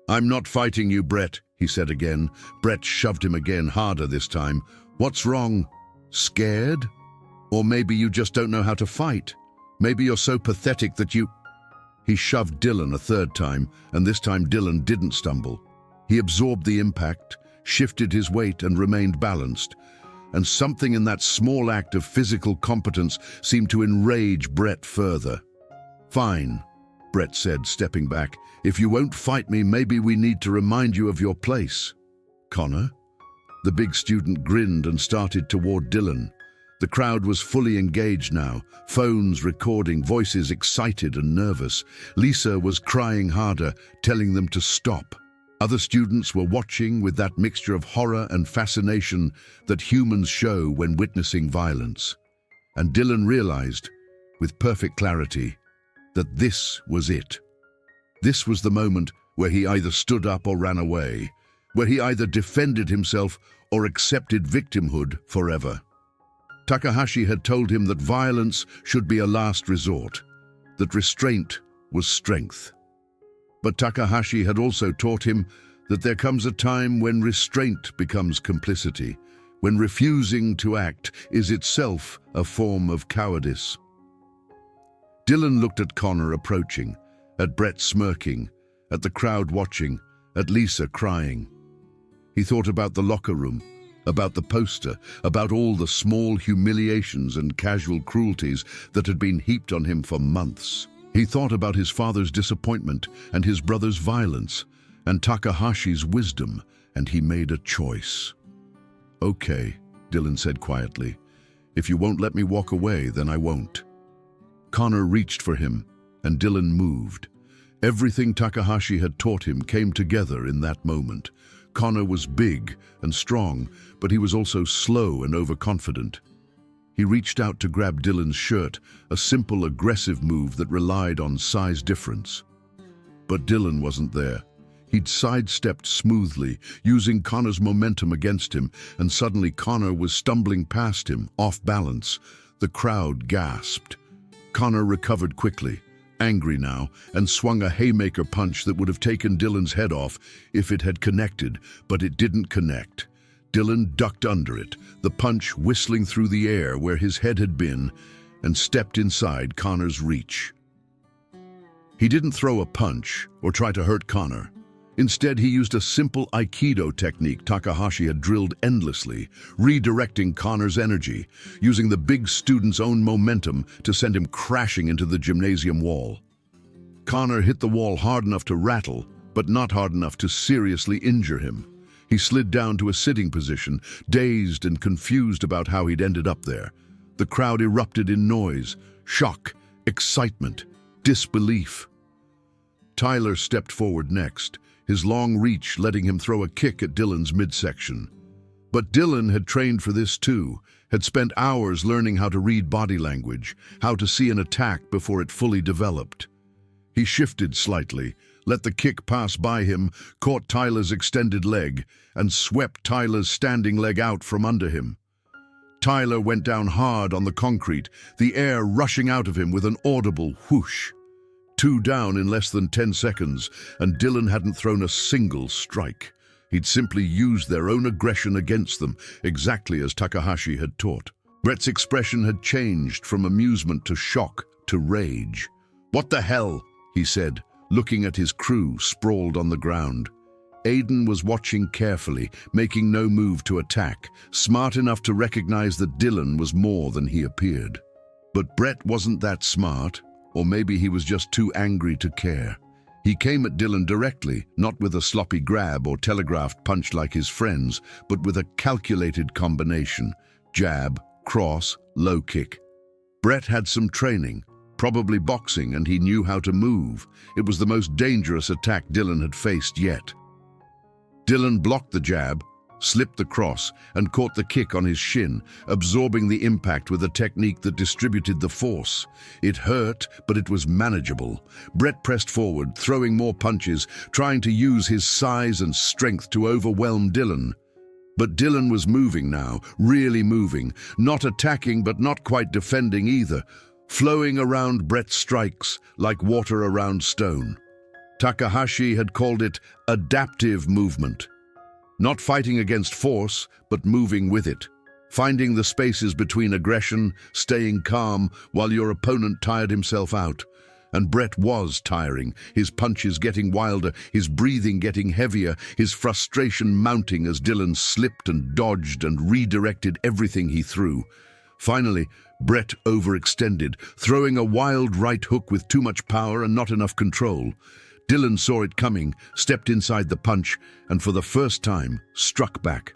"I'm not fighting you, Brett," he said again. Brett shoved him again, harder this time. "What's wrong? Scared? Or maybe you just don't know how to fight? Maybe you're so pathetic that you—" He shoved Dylan a third time, and this time Dylan didn't stumble. He absorbed the impact, shifted his weight, and remained balanced. And something in that small act of physical competence seemed to enrage Brett further. "Fine," Brett said, stepping back. "If you won't fight me, maybe we need to remind you of your place." "Connor?" The big student grinned and started toward Dylan. The crowd was fully engaged now, phones recording, voices excited and nervous. Lisa was crying harder, telling them to stop. Other students were watching with that mixture of horror and fascination that humans show when witnessing violence. And Dylan realized, with perfect clarity, that this was it. This was the moment where he either stood up or ran away, where he either defended himself or accepted victimhood forever. Takahashi had told him that violence should be a last resort, that restraint was strength. But Takahashi had also taught him that there comes a time when restraint becomes complicity, when refusing to act is itself a form of cowardice. Dylan looked at Connor approaching, at Brett smirking, at the crowd watching, at Lisa crying. He thought about the locker room, about the poster, about all the small humiliations and casual cruelties that had been heaped on him for months. He thought about his father's disappointment and his brother's violence and Takahashi's wisdom, and he made a choice. "Okay," Dylan said quietly. "If you won't let me walk away, then I won't." Connor reached for him, and Dylan moved. Everything Takahashi had taught him came together in that moment. Connor was big and strong, but he was also slow and overconfident. He reached out to grab Dylan's shirt, a simple, aggressive move that relied on size difference. But Dylan wasn't there. He'd sidestepped smoothly, using Connor's momentum against him, and suddenly Connor was stumbling past him, off balance. The crowd gasped. Connor recovered quickly, angry now, and swung a haymaker punch that would have taken Dylan's head off if it had connected, but it didn't connect. Dylan ducked under it, the punch whistling through the air where his head had been, and stepped inside Connor's reach. He didn't throw a punch or try to hurt Connor. Instead, he used a simple Aikido technique Takahashi had drilled endlessly, redirecting Connor's energy, using the big student's own momentum to send him crashing into the gymnasium wall. Connor hit the wall hard enough to rattle, but not hard enough to seriously injure him. He slid down to a sitting position, dazed and confused about how he'd ended up there. The crowd erupted in noise, shock, excitement, disbelief. Tyler stepped forward next, his long reach letting him throw a kick at Dylan's midsection. But Dylan had trained for this too, had spent hours learning how to read body language, how to see an attack before it fully developed. He shifted slightly, let the kick pass by him, caught Tyler's extended leg, and swept Tyler's standing leg out from under him. Tyler went down hard on the concrete, the air rushing out of him with an audible whoosh. 2 down in less than 10 seconds, and Dylan hadn't thrown a single strike. He'd simply used their own aggression against them, exactly as Takahashi had taught. Brett's expression had changed from amusement to shock to rage. "What the hell?" he said, looking at his crew sprawled on the ground. Aiden was watching carefully, making no move to attack, smart enough to recognize that Dylan was more than he appeared. But Brett wasn't that smart, or maybe he was just too angry to care. He came at Dylan directly, not with a sloppy grab or telegraphed punch like his friends, but with a calculated combination: jab, cross, low kick. Brett had some training, probably boxing, and he knew how to move. It was the most dangerous attack Dylan had faced yet. Dylan blocked the jab, slipped the cross, and caught the kick on his shin, absorbing the impact with a technique that distributed the force. It hurt, but it was manageable. Brett pressed forward, throwing more punches, trying to use his size and strength to overwhelm Dylan. But Dylan was moving now, really moving, not attacking but not quite defending either, flowing around Brett's strikes like water around stone. Takahashi had called it adaptive movement. Not fighting against force, but moving with it. Finding the spaces between aggression, staying calm while your opponent tired himself out. And Brett was tiring, his punches getting wilder, his breathing getting heavier, his frustration mounting as Dylan slipped and dodged and redirected everything he threw. Finally, Brett overextended, throwing a wild right hook with too much power and not enough control. Dylan saw it coming, stepped inside the punch, and for the first time, struck back.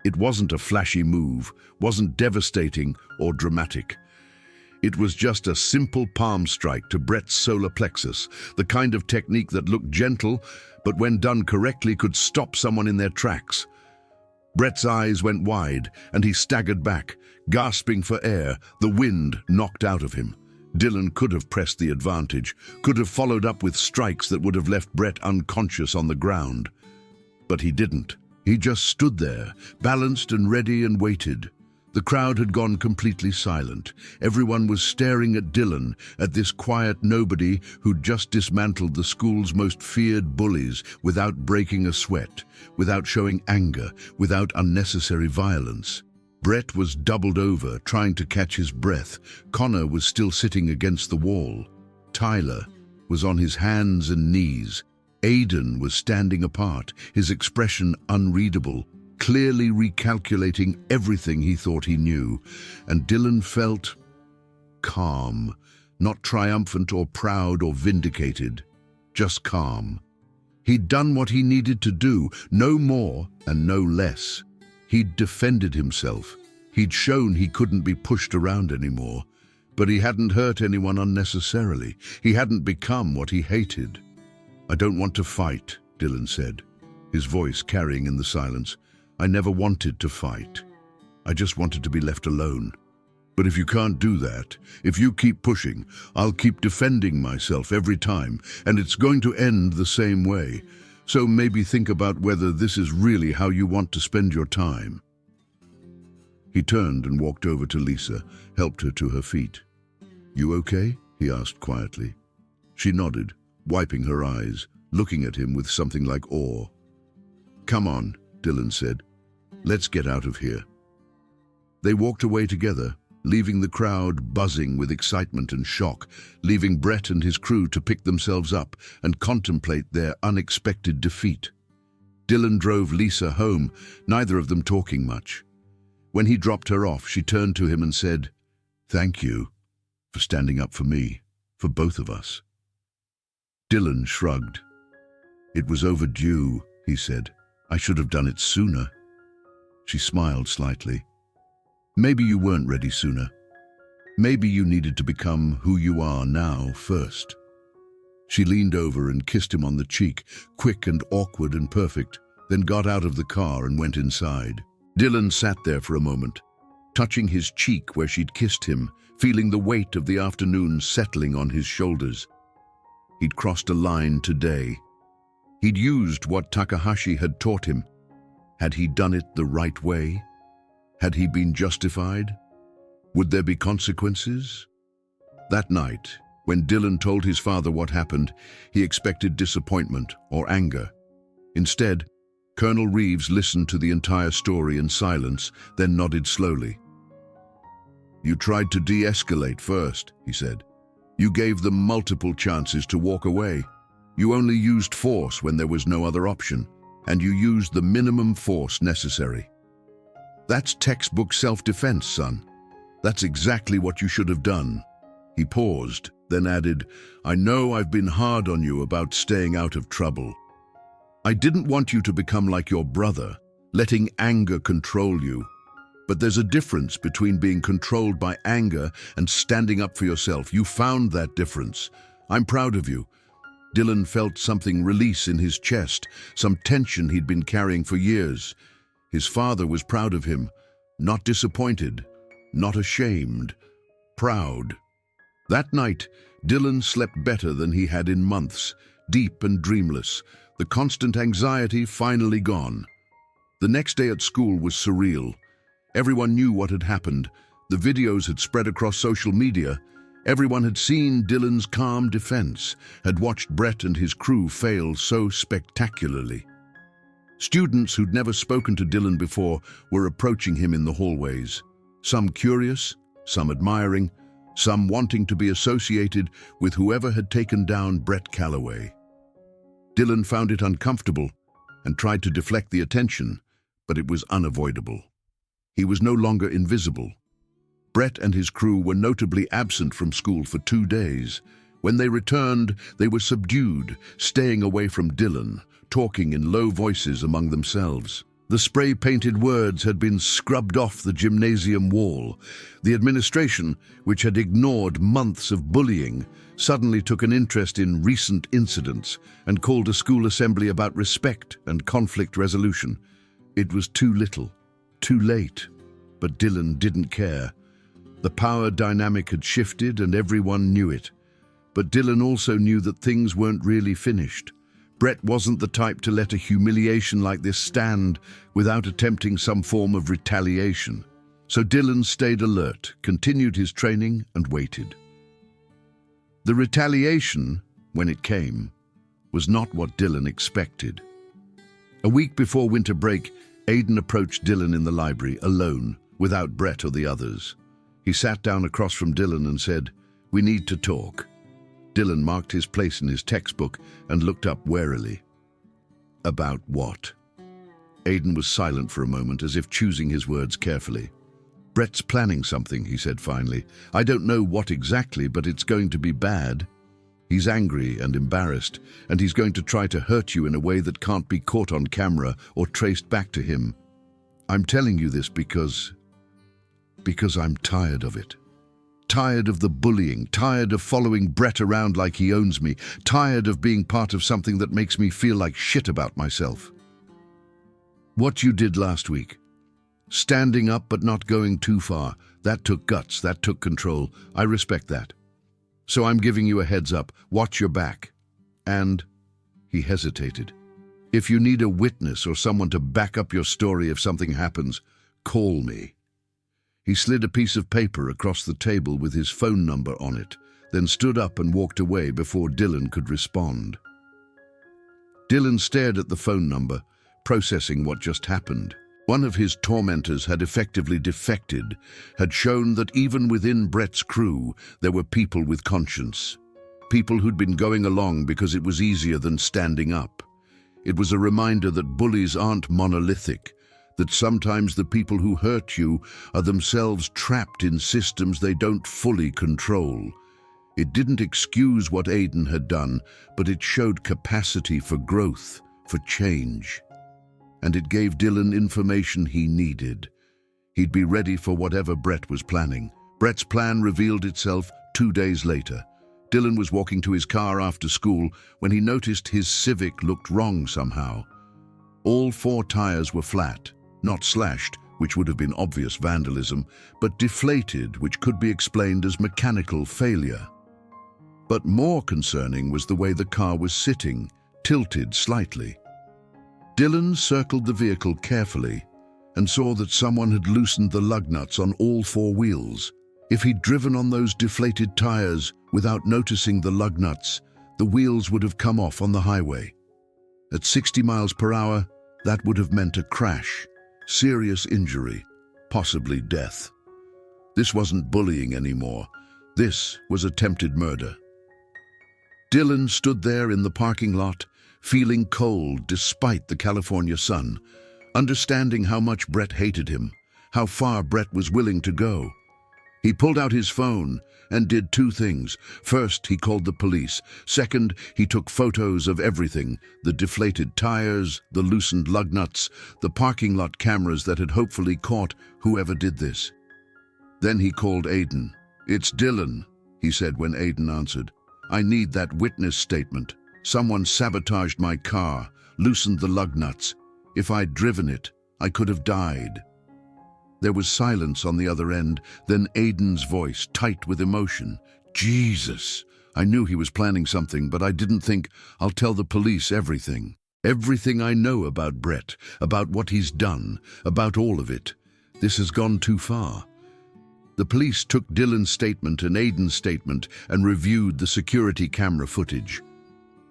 It wasn't a flashy move, wasn't devastating or dramatic. It was just a simple palm strike to Brett's solar plexus, the kind of technique that looked gentle, but when done correctly could stop someone in their tracks. Brett's eyes went wide, and he staggered back, gasping for air, the wind knocked out of him. Dylan could have pressed the advantage, could have followed up with strikes that would have left Brett unconscious on the ground. But he didn't. He just stood there, balanced and ready, and waited. The crowd had gone completely silent. Everyone was staring at Dylan, at this quiet nobody who'd just dismantled the school's most feared bullies without breaking a sweat, without showing anger, without unnecessary violence. Brett was doubled over, trying to catch his breath. Connor was still sitting against the wall. Tyler was on his hands and knees. Aiden was standing apart, his expression unreadable, clearly recalculating everything he thought he knew. And Dylan felt calm, not triumphant or proud or vindicated, just calm. He'd done what he needed to do, no more and no less. He'd defended himself. He'd shown he couldn't be pushed around anymore. But he hadn't hurt anyone unnecessarily. He hadn't become what he hated. "I don't want to fight," Dylan said, his voice carrying in the silence. "I never wanted to fight. I just wanted to be left alone. But if you can't do that, if you keep pushing, I'll keep defending myself every time, and it's going to end the same way. So maybe think about whether this is really how you want to spend your time." He turned and walked over to Lisa, helped her to her feet. "You okay?" he asked quietly. She nodded, wiping her eyes, looking at him with something like awe. "Come on," Dylan said. "Let's get out of here." They walked away together, leaving the crowd buzzing with excitement and shock, leaving Brett and his crew to pick themselves up and contemplate their unexpected defeat. Dylan drove Lisa home, neither of them talking much. When he dropped her off, she turned to him and said, "Thank you for standing up for me, for both of us." Dylan shrugged. "It was overdue," he said. "I should have done it sooner." She smiled slightly. "Maybe you weren't ready sooner. Maybe you needed to become who you are now first." She leaned over and kissed him on the cheek, quick and awkward and perfect, then got out of the car and went inside. Dylan sat there for a moment, touching his cheek where she'd kissed him, feeling the weight of the afternoon settling on his shoulders. He'd crossed a line today. He'd used what Takahashi had taught him. Had he done it the right way? Had he been justified? Would there be consequences? That night, when Dylan told his father what happened, he expected disappointment or anger. Instead, Colonel Reeves listened to the entire story in silence, then nodded slowly. "You tried to de-escalate first," he said. "You gave them multiple chances to walk away. You only used force when there was no other option, and you used the minimum force necessary. That's textbook self-defense, son. That's exactly what you should have done." He paused, then added, "I know I've been hard on you about staying out of trouble. I didn't want you to become like your brother, letting anger control you. But there's a difference between being controlled by anger and standing up for yourself. You found that difference. I'm proud of you." Dylan felt something release in his chest, some tension he'd been carrying for years. His father was proud of him, not disappointed, not ashamed, proud. That night, Dylan slept better than he had in months, deep and dreamless, the constant anxiety finally gone. The next day at school was surreal. Everyone knew what had happened. The videos had spread across social media. Everyone had seen Dylan's calm defense, had watched Brett and his crew fail so spectacularly. Students who'd never spoken to Dylan before were approaching him in the hallways, some curious, some admiring, some wanting to be associated with whoever had taken down Brett Calloway. Dylan found it uncomfortable and tried to deflect the attention, but it was unavoidable. He was no longer invisible. Brett and his crew were notably absent from school for 2 days. When they returned, they were subdued, staying away from Dylan, talking in low voices among themselves. The spray-painted words had been scrubbed off the gymnasium wall. The administration, which had ignored months of bullying, suddenly took an interest in recent incidents and called a school assembly about respect and conflict resolution. It was too little, too late, but Dylan didn't care. The power dynamic had shifted and everyone knew it. But Dylan also knew that things weren't really finished. Brett wasn't the type to let a humiliation like this stand without attempting some form of retaliation. So Dylan stayed alert, continued his training, and waited. The retaliation, when it came, was not what Dylan expected. A week before winter break, Aiden approached Dylan in the library, alone, without Brett or the others. He sat down across from Dylan and said, "We need to talk." Dylan marked his place in his textbook and looked up warily. "About what?" Aiden was silent for a moment, as if choosing his words carefully. "Brett's planning something," he said finally. "I don't know what exactly, but it's going to be bad. He's angry and embarrassed, and he's going to try to hurt you in a way that can't be caught on camera or traced back to him. I'm telling you this because I'm tired of it. Tired of the bullying, tired of following Brett around like he owns me, tired of being part of something that makes me feel like shit about myself. What you did last week, standing up but not going too far, that took guts, that took control. I respect that. So I'm giving you a heads up, watch your back. And," he hesitated, "if you need a witness or someone to back up your story if something happens, call me." He slid a piece of paper across the table with his phone number on it, then stood up and walked away before Dylan could respond. Dylan stared at the phone number, processing what just happened. One of his tormentors had effectively defected, had shown that even within Brett's crew, there were people with conscience. People who'd been going along because it was easier than standing up. It was a reminder that bullies aren't monolithic, that sometimes the people who hurt you are themselves trapped in systems they don't fully control. It didn't excuse what Aiden had done, but it showed capacity for growth, for change. And it gave Dylan information he needed. He'd be ready for whatever Brett was planning. Brett's plan revealed itself 2 days later. Dylan was walking to his car after school when he noticed his Civic looked wrong somehow. All 4 tires were flat. Not slashed, which would have been obvious vandalism, but deflated, which could be explained as mechanical failure. But more concerning was the way the car was sitting, tilted slightly. Dylan circled the vehicle carefully and saw that someone had loosened the lug nuts on all four wheels. If he'd driven on those deflated tires without noticing the lug nuts, the wheels would have come off on the highway. At 60 miles per hour, that would have meant a crash, serious injury, possibly death. This wasn't bullying anymore. This was attempted murder. Dylan stood there in the parking lot, feeling cold despite the California sun, understanding how much Brett hated him, how far Brett was willing to go. He pulled out his phone and did two things. First, he called the police. Second, he took photos of everything: the deflated tires, the loosened lug nuts, the parking lot cameras that had hopefully caught whoever did this. Then he called Aiden. "It's Dylan," he said when Aiden answered. "I need that witness statement. Someone sabotaged my car, loosened the lug nuts. If I'd driven it, I could have died." There was silence on the other end, then Aiden's voice, tight with emotion. "Jesus, I knew he was planning something, but I didn't think I'll tell the police everything. Everything I know about Brett, about what he's done, about all of it. This has gone too far." The police took Dylan's statement and Aiden's statement and reviewed the security camera footage.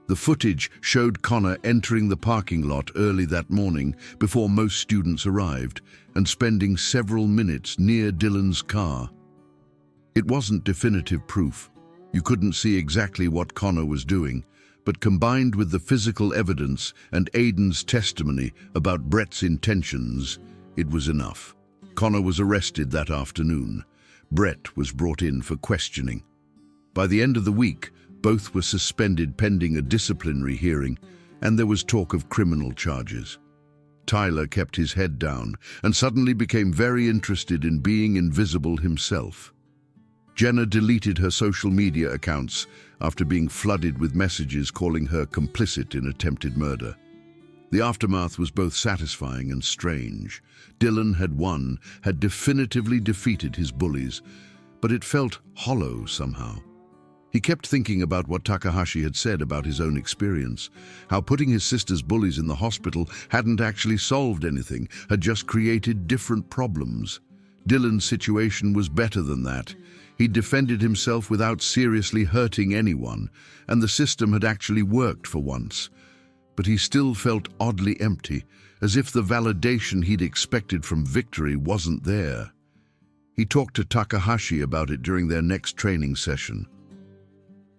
The footage showed Connor entering the parking lot early that morning before most students arrived and spending several minutes near Dylan's car. It wasn't definitive proof. You couldn't see exactly what Connor was doing, but combined with the physical evidence and Aiden's testimony about Brett's intentions, it was enough. Connor was arrested that afternoon. Brett was brought in for questioning. By the end of the week, both were suspended pending a disciplinary hearing, and there was talk of criminal charges. Tyler kept his head down and suddenly became very interested in being invisible himself. Jenna deleted her social media accounts after being flooded with messages calling her complicit in attempted murder. The aftermath was both satisfying and strange. Dylan had won, had definitively defeated his bullies, but it felt hollow somehow. He kept thinking about what Takahashi had said about his own experience, how putting his sister's bullies in the hospital hadn't actually solved anything, had just created different problems. Dylan's situation was better than that. He defended himself without seriously hurting anyone, and the system had actually worked for once. But he still felt oddly empty, as if the validation he'd expected from victory wasn't there. He talked to Takahashi about it during their next training session.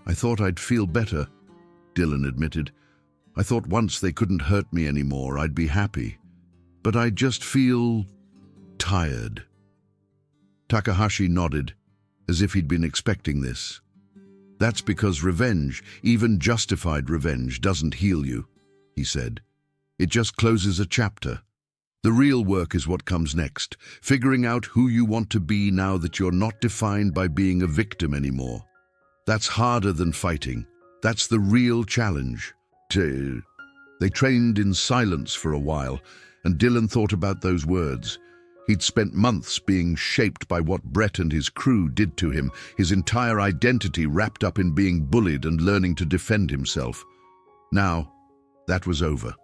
"I thought I'd feel better," Dylan admitted. "I thought once they couldn't hurt me anymore, I'd be happy. But I just feel tired." Takahashi nodded, as if he'd been expecting this. "That's because revenge, even justified revenge, doesn't heal you," he said. "It just closes a chapter. The real work is what comes next, figuring out who you want to be now that you're not defined by being a victim anymore. That's harder than fighting. That's the real challenge." They trained in silence for a while, and Dylan thought about those words. He'd spent months being shaped by what Brett and his crew did to him, his entire identity wrapped up in being bullied and learning to defend himself. Now, that was over.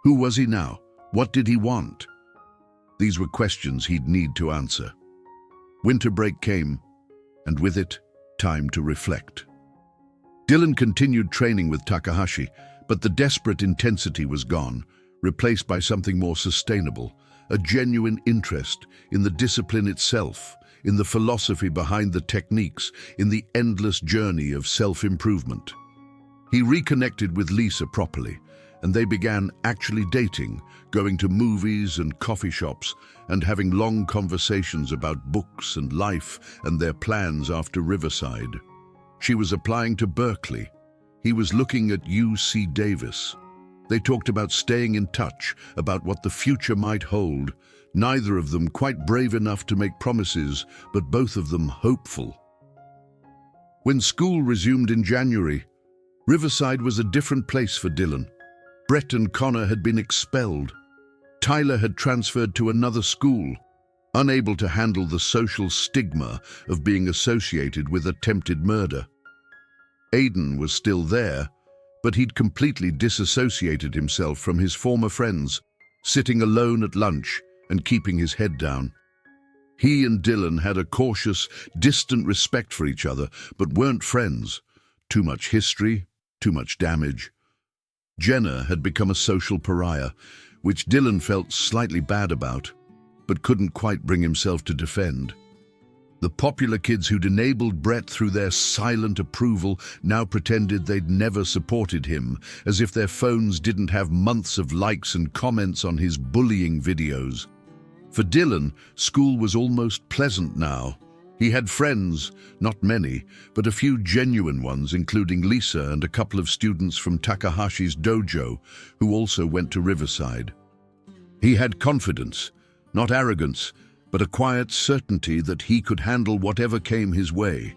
Who was he now? What did he want? These were questions he'd need to answer. Winter break came, and with it, time to reflect. Dylan continued training with Takahashi, but the desperate intensity was gone, replaced by something more sustainable, a genuine interest in the discipline itself, in the philosophy behind the techniques, in the endless journey of self-improvement. He reconnected with Lisa properly, and they began actually dating, going to movies and coffee shops, and having long conversations about books and life and their plans after Riverside. She was applying to Berkeley. He was looking at UC Davis. They talked about staying in touch, about what the future might hold, neither of them quite brave enough to make promises, but both of them hopeful. When school resumed in January, Riverside was a different place for Dylan. Brett and Connor had been expelled. Tyler had transferred to another school, unable to handle the social stigma of being associated with attempted murder. Aiden was still there, but he'd completely disassociated himself from his former friends, sitting alone at lunch, and keeping his head down. He and Dylan had a cautious, distant respect for each other, but weren't friends. Too much history, too much damage. Jenna had become a social pariah, which Dylan felt slightly bad about, but couldn't quite bring himself to defend. The popular kids who'd enabled Brett through their silent approval now pretended they'd never supported him, as if their phones didn't have months of likes and comments on his bullying videos. For Dylan, school was almost pleasant now. He had friends, not many, but a few genuine ones, including Lisa and a couple of students from Takahashi's dojo, who also went to Riverside. He had confidence, not arrogance, but a quiet certainty that he could handle whatever came his way.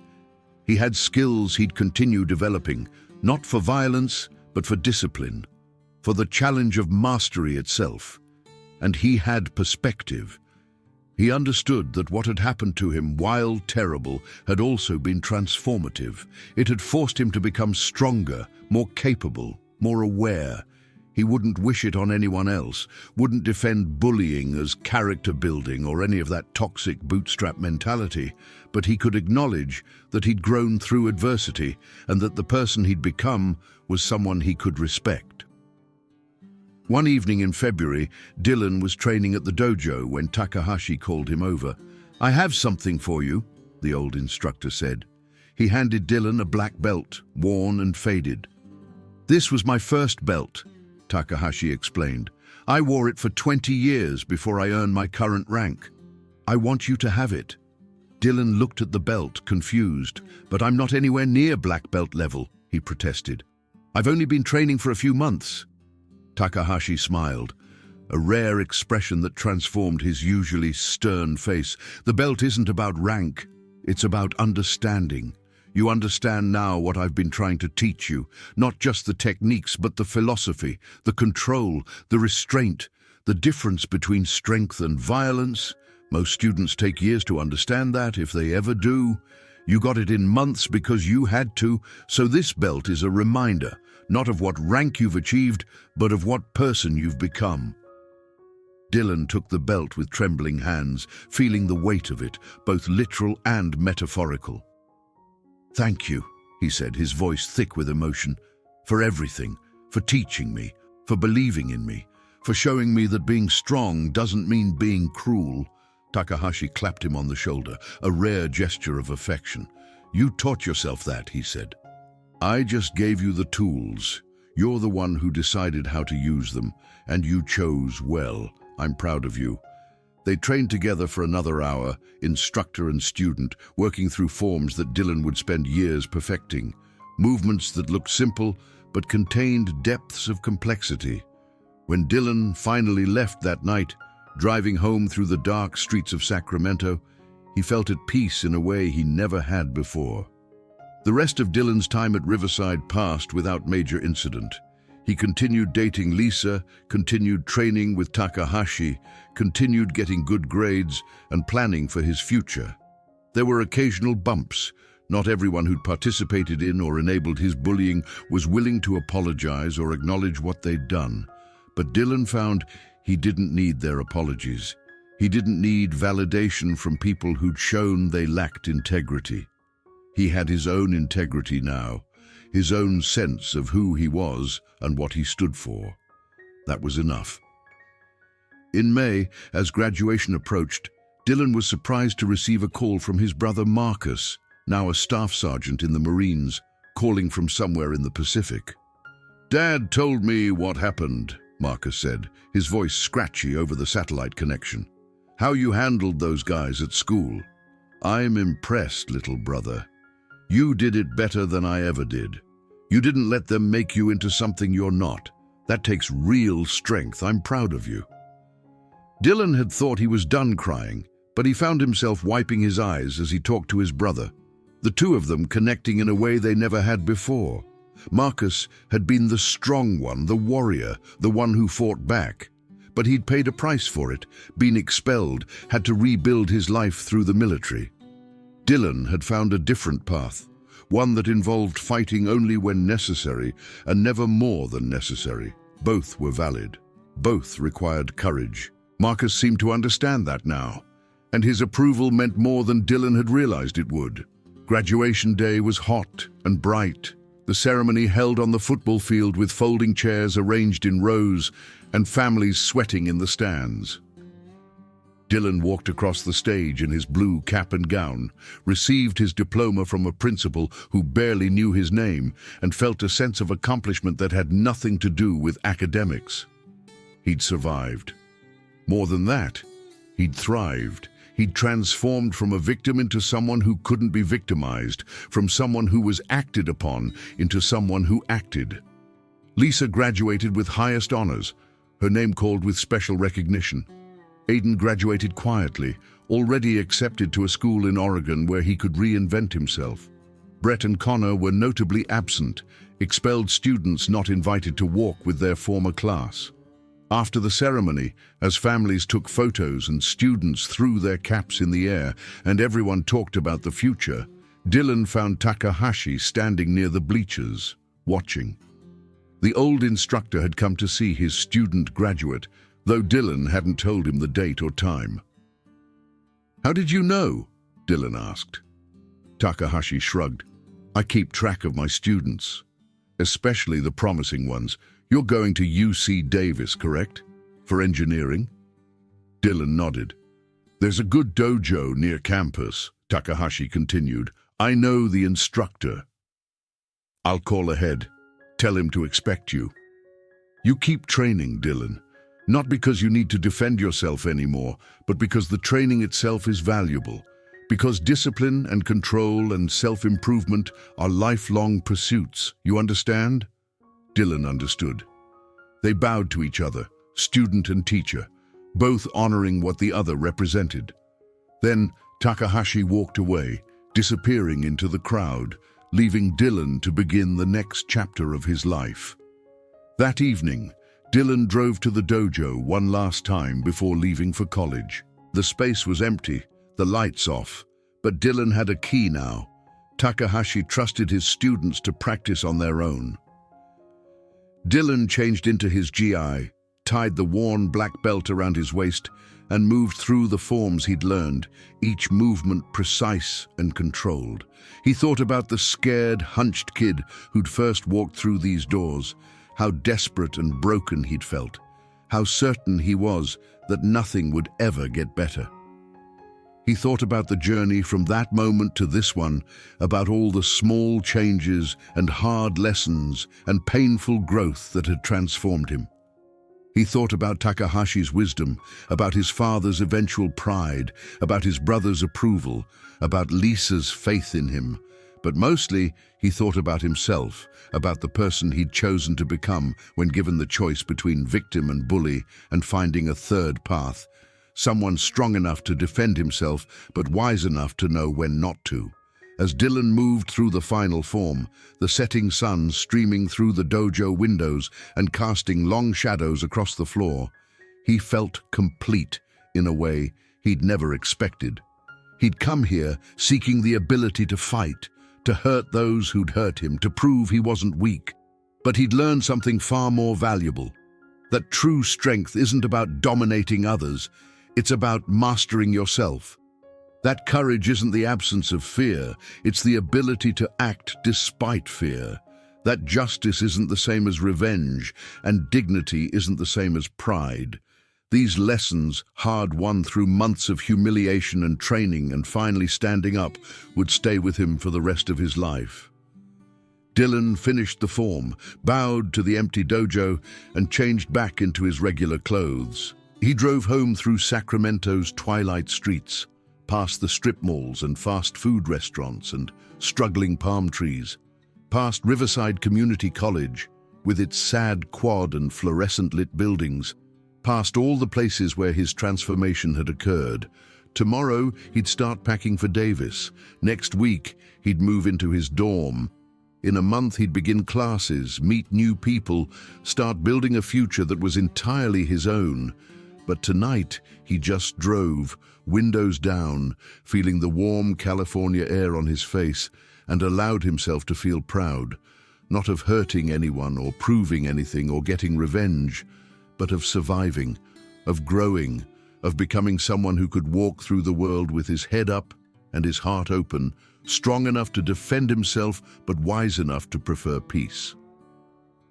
He had skills he'd continue developing, not for violence, but for discipline, for the challenge of mastery itself. And he had perspective. He understood that what had happened to him, while terrible, had also been transformative. It had forced him to become stronger, more capable, more aware. He wouldn't wish it on anyone else, wouldn't defend bullying as character building or any of that toxic bootstrap mentality, but he could acknowledge that he'd grown through adversity and that the person he'd become was someone he could respect. One evening in February, Dylan was training at the dojo when Takahashi called him over. "I have something for you," the old instructor said. He handed Dylan a black belt, worn and faded. "This was my first belt," Takahashi explained. "I wore it for 20 years before I earned my current rank. I want you to have it." Dylan looked at the belt, confused. "But I'm not anywhere near black belt level," he protested. "I've only been training for a few months." Takahashi smiled, a rare expression that transformed his usually stern face. "The belt isn't about rank, it's about understanding. You understand now what I've been trying to teach you, not just the techniques, but the philosophy, the control, the restraint, the difference between strength and violence. Most students take years to understand that, if they ever do. You got it in months because you had to, so this belt is a reminder, not of what rank you've achieved, but of what person you've become." Dylan took the belt with trembling hands, feeling the weight of it, both literal and metaphorical. "Thank you," he said, his voice thick with emotion, "for everything, for teaching me, for believing in me, for showing me that being strong doesn't mean being cruel." Takahashi clapped him on the shoulder, a rare gesture of affection. "You taught yourself that," he said. "I just gave you the tools. You're the one who decided how to use them, and you chose well. I'm proud of you." They trained together for another hour, instructor and student, working through forms that Dylan would spend years perfecting, movements that looked simple but contained depths of complexity. When Dylan finally left that night, driving home through the dark streets of Sacramento, he felt at peace in a way he never had before. The rest of Dylan's time at Riverside passed without major incident. He continued dating Lisa, continued training with Takahashi, continued getting good grades, and planning for his future. There were occasional bumps. Not everyone who'd participated in or enabled his bullying was willing to apologize or acknowledge what they'd done. But Dylan found he didn't need their apologies. He didn't need validation from people who'd shown they lacked integrity. He had his own integrity now, his own sense of who he was and what he stood for. That was enough. In May, as graduation approached, Dylan was surprised to receive a call from his brother Marcus, now a staff sergeant in the Marines, calling from somewhere in the Pacific. "Dad told me what happened," Marcus said, his voice scratchy over the satellite connection. "How you handled those guys at school. I'm impressed, little brother. You did it better than I ever did. You didn't let them make you into something you're not. That takes real strength. I'm proud of you." Dylan had thought he was done crying, but he found himself wiping his eyes as he talked to his brother, the two of them connecting in a way they never had before. Marcus had been the strong one, the warrior, the one who fought back. But he'd paid a price for it, been expelled, had to rebuild his life through the military. Dylan had found a different path, one that involved fighting only when necessary and never more than necessary. Both were valid. Both required courage, Marcus seemed to understand that now, and his approval meant more than Dylan had realized it would. Graduation day was hot and bright, the ceremony held on the football field with folding chairs arranged in rows and families sweating in the stands. Dylan walked across the stage in his blue cap and gown, received his diploma from a principal who barely knew his name, and felt a sense of accomplishment that had nothing to do with academics. He'd survived. More than that, he'd thrived. He'd transformed from a victim into someone who couldn't be victimized, from someone who was acted upon into someone who acted. Lisa graduated with highest honors, her name called with special recognition. Aiden graduated quietly, already accepted to a school in Oregon where he could reinvent himself. Brett and Connor were notably absent, expelled students not invited to walk with their former class. After the ceremony, as families took photos and students threw their caps in the air and everyone talked about the future, Dylan found Takahashi standing near the bleachers, watching. The old instructor had come to see his student graduate, though Dylan hadn't told him the date or time. "How did you know?" Dylan asked. Takahashi shrugged. "I keep track of my students, especially the promising ones. You're going to UC Davis, correct? For engineering?" Dylan nodded. "There's a good dojo near campus," Takahashi continued. "I know the instructor. I'll call ahead. Tell him to expect you. You keep training, Dylan. Not because you need to defend yourself anymore, but because the training itself is valuable. Because discipline and control and self-improvement are lifelong pursuits. You understand?" Dylan understood. They bowed to each other, student and teacher, both honoring what the other represented. Then Takahashi walked away, disappearing into the crowd, leaving Dylan to begin the next chapter of his life. That evening, Dylan drove to the dojo one last time before leaving for college. The space was empty, the lights off, but Dylan had a key now. Takahashi trusted his students to practice on their own. Dylan changed into his GI, tied the worn black belt around his waist, and moved through the forms he'd learned, each movement precise and controlled. He thought about the scared, hunched kid who'd first walked through these doors, how desperate and broken he'd felt, how certain he was that nothing would ever get better. He thought about the journey from that moment to this one, about all the small changes and hard lessons and painful growth that had transformed him. He thought about Takahashi's wisdom, about his father's eventual pride, about his brother's approval, about Lisa's faith in him. But mostly, he thought about himself, about the person he'd chosen to become when given the choice between victim and bully and finding a third path. Someone strong enough to defend himself, but wise enough to know when not to. As Dylan moved through the final form, the setting sun streaming through the dojo windows and casting long shadows across the floor, he felt complete in a way he'd never expected. He'd come here seeking the ability to fight, to hurt those who'd hurt him, to prove he wasn't weak. But he'd learned something far more valuable, that true strength isn't about dominating others, it's about mastering yourself. That courage isn't the absence of fear, it's the ability to act despite fear. That justice isn't the same as revenge, and dignity isn't the same as pride. These lessons, hard won through months of humiliation and training and finally standing up, would stay with him for the rest of his life. Dylan finished the form, bowed to the empty dojo, and changed back into his regular clothes. He drove home through Sacramento's twilight streets, past the strip malls and fast food restaurants and struggling palm trees, past Riverside Community College, with its sad quad and fluorescent-lit buildings, past all the places where his transformation had occurred. Tomorrow, he'd start packing for Davis. Next week, he'd move into his dorm. In a month, he'd begin classes, meet new people, start building a future that was entirely his own. But tonight, he just drove, windows down, feeling the warm California air on his face, and allowed himself to feel proud, not of hurting anyone or proving anything or getting revenge, but of surviving, of growing, of becoming someone who could walk through the world with his head up and his heart open, strong enough to defend himself but wise enough to prefer peace.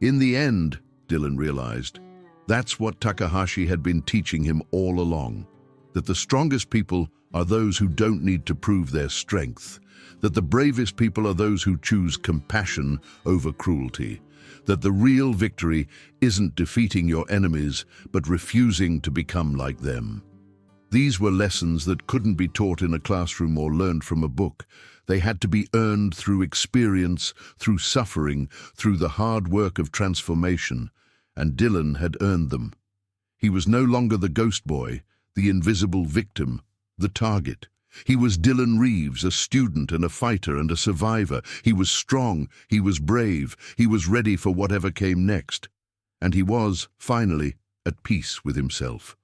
In the end, Dylan realized, that's what Takahashi had been teaching him all along, that the strongest people are those who don't need to prove their strength, that the bravest people are those who choose compassion over cruelty, that the real victory isn't defeating your enemies, but refusing to become like them. These were lessons that couldn't be taught in a classroom or learned from a book. They had to be earned through experience, through suffering, through the hard work of transformation, and Dylan had earned them. He was no longer the ghost boy, the invisible victim, the target. He was Dylan Reeves, a student and a fighter and a survivor. He was strong, he was brave, he was ready for whatever came next. And he was, finally, at peace with himself.